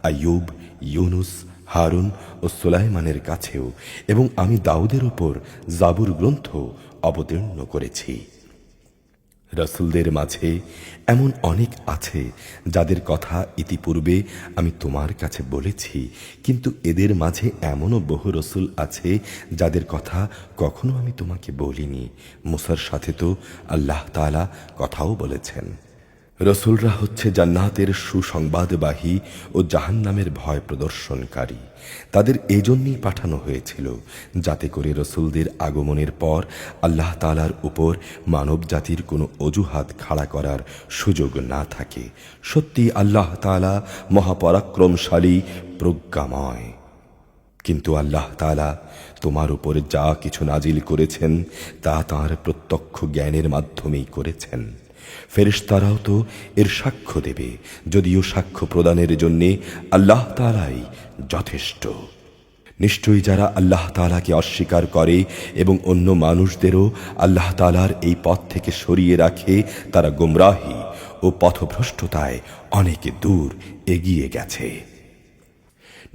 আইয়ুব, ইউনুস, হারুন ও সুলাইমানের কাছেও, এবং আমি দাউদের উপর জাবুর গ্রন্থ অবতীর্ণ করেছি। রাসূলদের মাঝে এমন অনেক আছে যাদের কথা ইতিপূর্বে আমি তোমার কাছে বলেছি, কিন্তু এদের মাঝে এমনও বহু রাসূল আছে যাদের কথা কখনো আমি তোমাকে বলিনি। মুসার সাথে তো আল্লাহ তাআলা কথাও বলেছেন। রসুলরা হচ্ছে জান্নাতের সুসংবাদবাহী ও জাহান্নামের ভয় প্রদর্শনকারী। তাদের এজন্যই পাঠানো হয়েছিল যাতে করে রসুলদের আগমনের পর আল্লাহ তাআলার উপর মানব জাতির কোনো অজুহাত খাড়া করার সুযোগ না থাকে। সত্যি আল্লাহ তাআলা মহাপরাক্রমশালী, প্রজ্ঞাময়। কিন্তু আল্লাহ তাআলা তোমার উপরে যা কিছু নাজিল করেছেন তা তাঁর প্রত্যক্ষ জ্ঞানের মাধ্যমেই করেছেন। ফেরেশতারাও তো এর সাক্ষ্য দেবে, যদিও সাক্ষ্য প্রদানের জন্যে আল্লাহ তাআলাই যথেষ্ট। নিশ্চয়ই যারা আল্লাহ তাআলাকে অস্বীকার করে এবং অন্য মানুষদেরও আল্লাহ তাআলার এই পথ থেকে সরিয়ে রাখে, তারা গোমরাহি ও পথভ্রষ্টতায় অনেক দূর এগিয়ে গেছে।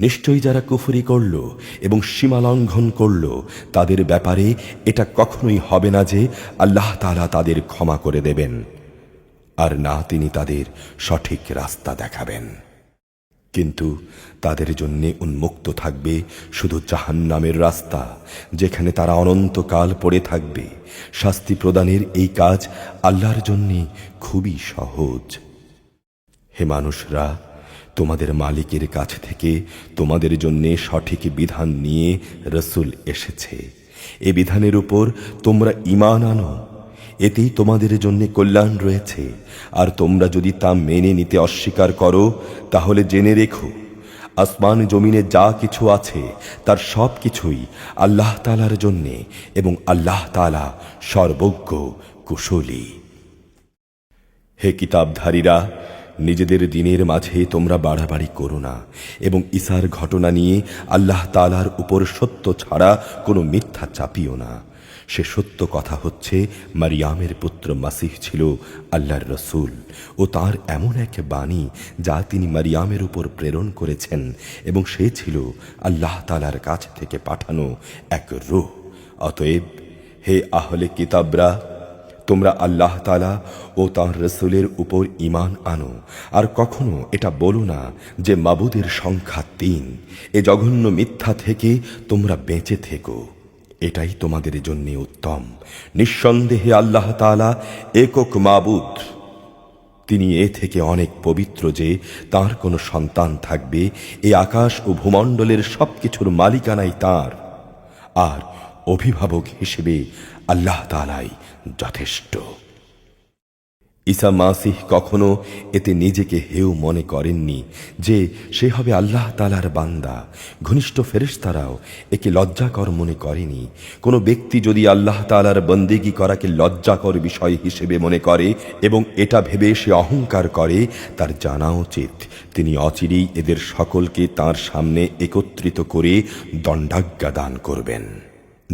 নিশ্চয়ই যারা কুফরি করল এবং সীমা লঙ্ঘন করল, তাদের ব্যাপারে এটা কখনোই হবে না যে আল্লাহ তাআলা তাদের ক্ষমা করে দেবেন, আর না তিনি তাদের সঠিক রাস্তা দেখাবেন। কিন্তু তাদের জন্যে উন্মুক্ত থাকবে শুধু জাহান্নামের রাস্তা, যেখানে তারা অনন্তকাল পড়ে থাকবে। শাস্তি প্রদানের এই কাজ আল্লাহর জন্যে খুবই সহজ। হে মানুষরা, তোমাদের মালিকের কাছ থেকে তোমাদের জন্যে সঠিক বিধান নিয়ে রসুল এসেছে। এ বিধানের উপর তোমরা ঈমান আনো, এতেই তোমাদের জন্য কল্যাণ রয়েছে। আর তোমরা যদি তা মেনে নিতে অস্বীকার করো, তাহলে জেনে রেখো আসমান জমিনে যা কিছু আছে তার সব কিছুই আল্লাহ তাআলার জন্যে, এবং আল্লাহ তাআলা সর্বজ্ঞ, কুশলী। হে কিতাবধারীরা, নিজেদের দিনের মাঝে তোমরা বাড়াবাড়ি করো না, এবং ঈসার ঘটনা নিয়ে আল্লাহ তাআলার উপর সত্য ছাড়া কোনো মিথ্যা চাপিও না। সে সত্য কথা হচ্ছে মারিয়ামের পুত্র মাসিহ ছিল আল্লাহর রসূল, ও তার এমন এক বাণী যা তিনি মারিয়ামের উপর প্রেরণ করেছেন, এবং সে ছিল আল্লাহ তাআলার কাছ থেকে পাঠানো এক রূহ। অতএব হে আহলে কিতাবরা, তোমরা আল্লাহ তাআলা ও তাঁর রসূলের উপর ঈমান আনো, আর কখনো এটা বলো না যে মাবুদের সংখ্যা ৩। এ জঘন্য মিথ্যা থেকে তোমরা বেঁচে থেকো, এটাই তোমাদের জন্য উত্তম। নিঃসন্দেহে আল্লাহ তাআলা একক মাবুদ। তিনি এ থেকে অনেক পবিত্র যে তাঁর কোনো সন্তান থাকবে। এ আকাশ ও ভূমণ্ডলের সবকিছুর মালিকানাই তাঁর, আর অভিভাবক হিসেবে আল্লাহ তাআলাই যথেষ্ট। ঈসা মাসিহ কখনো এতে নিজেকে হেয় মনে করেননি যে সে হবে আল্লাহ তাআলার বান্দা। ঘনিষ্ঠ ফেরেশতারাও একে লজ্জাকর মনে করেনি। কোনো ব্যক্তি যদি আল্লাহ তাআলার বন্দেগী করাকে লজ্জাকর বিষয় হিসেবে মনে করে এবং এটা ভেবে সে অহংকার করে, তার জানা উচিত তিনি অচিরেই এদের সকলকে তার সামনে একত্রিত করে দণ্ডাজ্ঞা দান করবেন।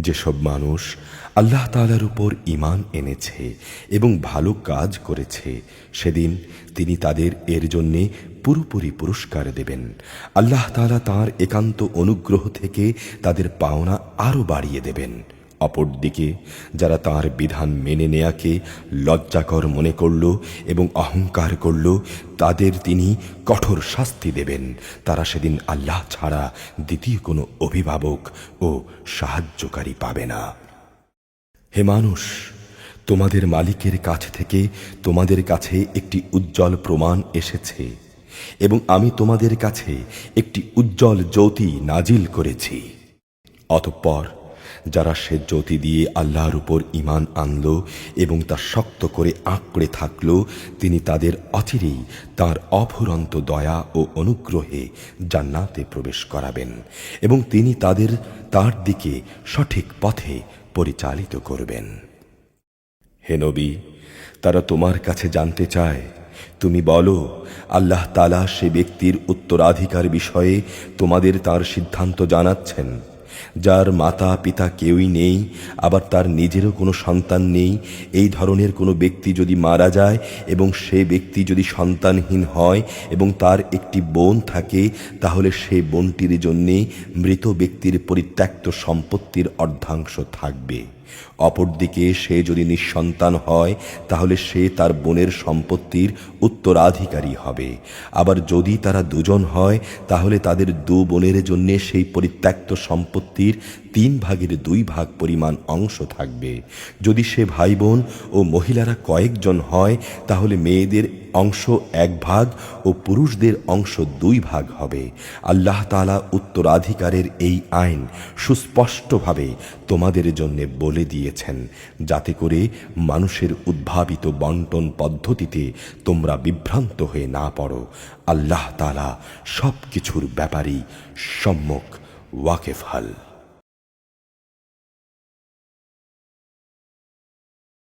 যেসব মানুষ আল্লাহ তাআলার উপর ঈমান এনেছে এবং ভালো কাজ করেছে, সেদিন তিনি তাদের এর জন্যে পুরোপুরি পুরস্কার দেবেন। আল্লাহ তাআলা তাঁর একান্ত অনুগ্রহ থেকে তাদের পাওনা আরও বাড়িয়ে দেবেন। অপরদিকে যারা তাঁর বিধান মেনে নেয়াকে লজ্জাকর মনে করল এবং অহংকার করল, তাদের তিনি কঠোর শাস্তি দেবেন। তারা সেদিন আল্লাহ ছাড়া দ্বিতীয় কোনো অভিভাবক ও সাহায্যকারী পাবে না। হে মানুষ, তোমাদের মালিকের কাছ থেকে তোমাদের কাছে একটি উজ্জ্বল প্রমাণ এসেছে এবং আমি তোমাদের কাছে একটি উজ্জ্বল জ্যোতি নাজিল করেছি। অতঃপর যারা সে জ্যোতি দিয়ে আল্লাহর উপর ঈমান আনল এবং তা শক্ত করে আঁকড়ে থাকল, তিনি তাদের অচিরেই তাঁর অফুরন্ত দয়া ও অনুগ্রহে জান্নাতে প্রবেশ করাবেন এবং তিনি তাদের তার দিকে সঠিক পথে পরিচালিত করবেন। হে নবী, তারা তোমার কাছে জানতে চায়, তুমি বলো, আল্লাহ তাআলা সে ব্যক্তির উত্তরাধিকার বিষয়ে তোমাদের তার সিদ্ধান্ত জানাচ্ছেন যার মাতা পিতা কেউই নেই, আবার তার নিজেরও কোনো সন্তান নেই। এই ধরনের কোনো ব্যক্তি যদি মারা যায় এবং সে ব্যক্তি যদি সন্তানহীন হয় এবং তার একটি বোন থাকে, তাহলে সে বোনটির জন্যে মৃত ব্যক্তির পরিত্যক্ত সম্পত্তির অর্ধাংশ থাকবে। অপরদিকে সে যদি নিঃসন্তান হয়, তাহলে সে তার বোনের সম্পত্তির উত্তরাধিকারী হবে। আবার যদি তারা দুজন হয়, তাহলে তাদের দু বোনের জন্যে সেই পরিত্যক্ত সম্পত্তির 3/2 পরিমাণ অংশ থাকবে। যদি সে ভাই বোন ও মহিলারা কয়েকজন হয়, তাহলে মেয়েদের অংশ 1 ভাগ ও পুরুষদের অংশ 2 ভাগ হবে। আল্লাহ তাআলা উত্তরাধিকারের এই আইন সুস্পষ্টভাবে তোমাদের জন্য বলে দিয়েছেন, যাতে করে মানুষের উদ্ভাবিত বন্টন পদ্ধতিতে তোমরা বিভ্রান্ত হয়ে না পড়ো। আল্লাহ তাআলা সব কিছুর ব্যাপারেই সম্যক ওয়াকিফহাল।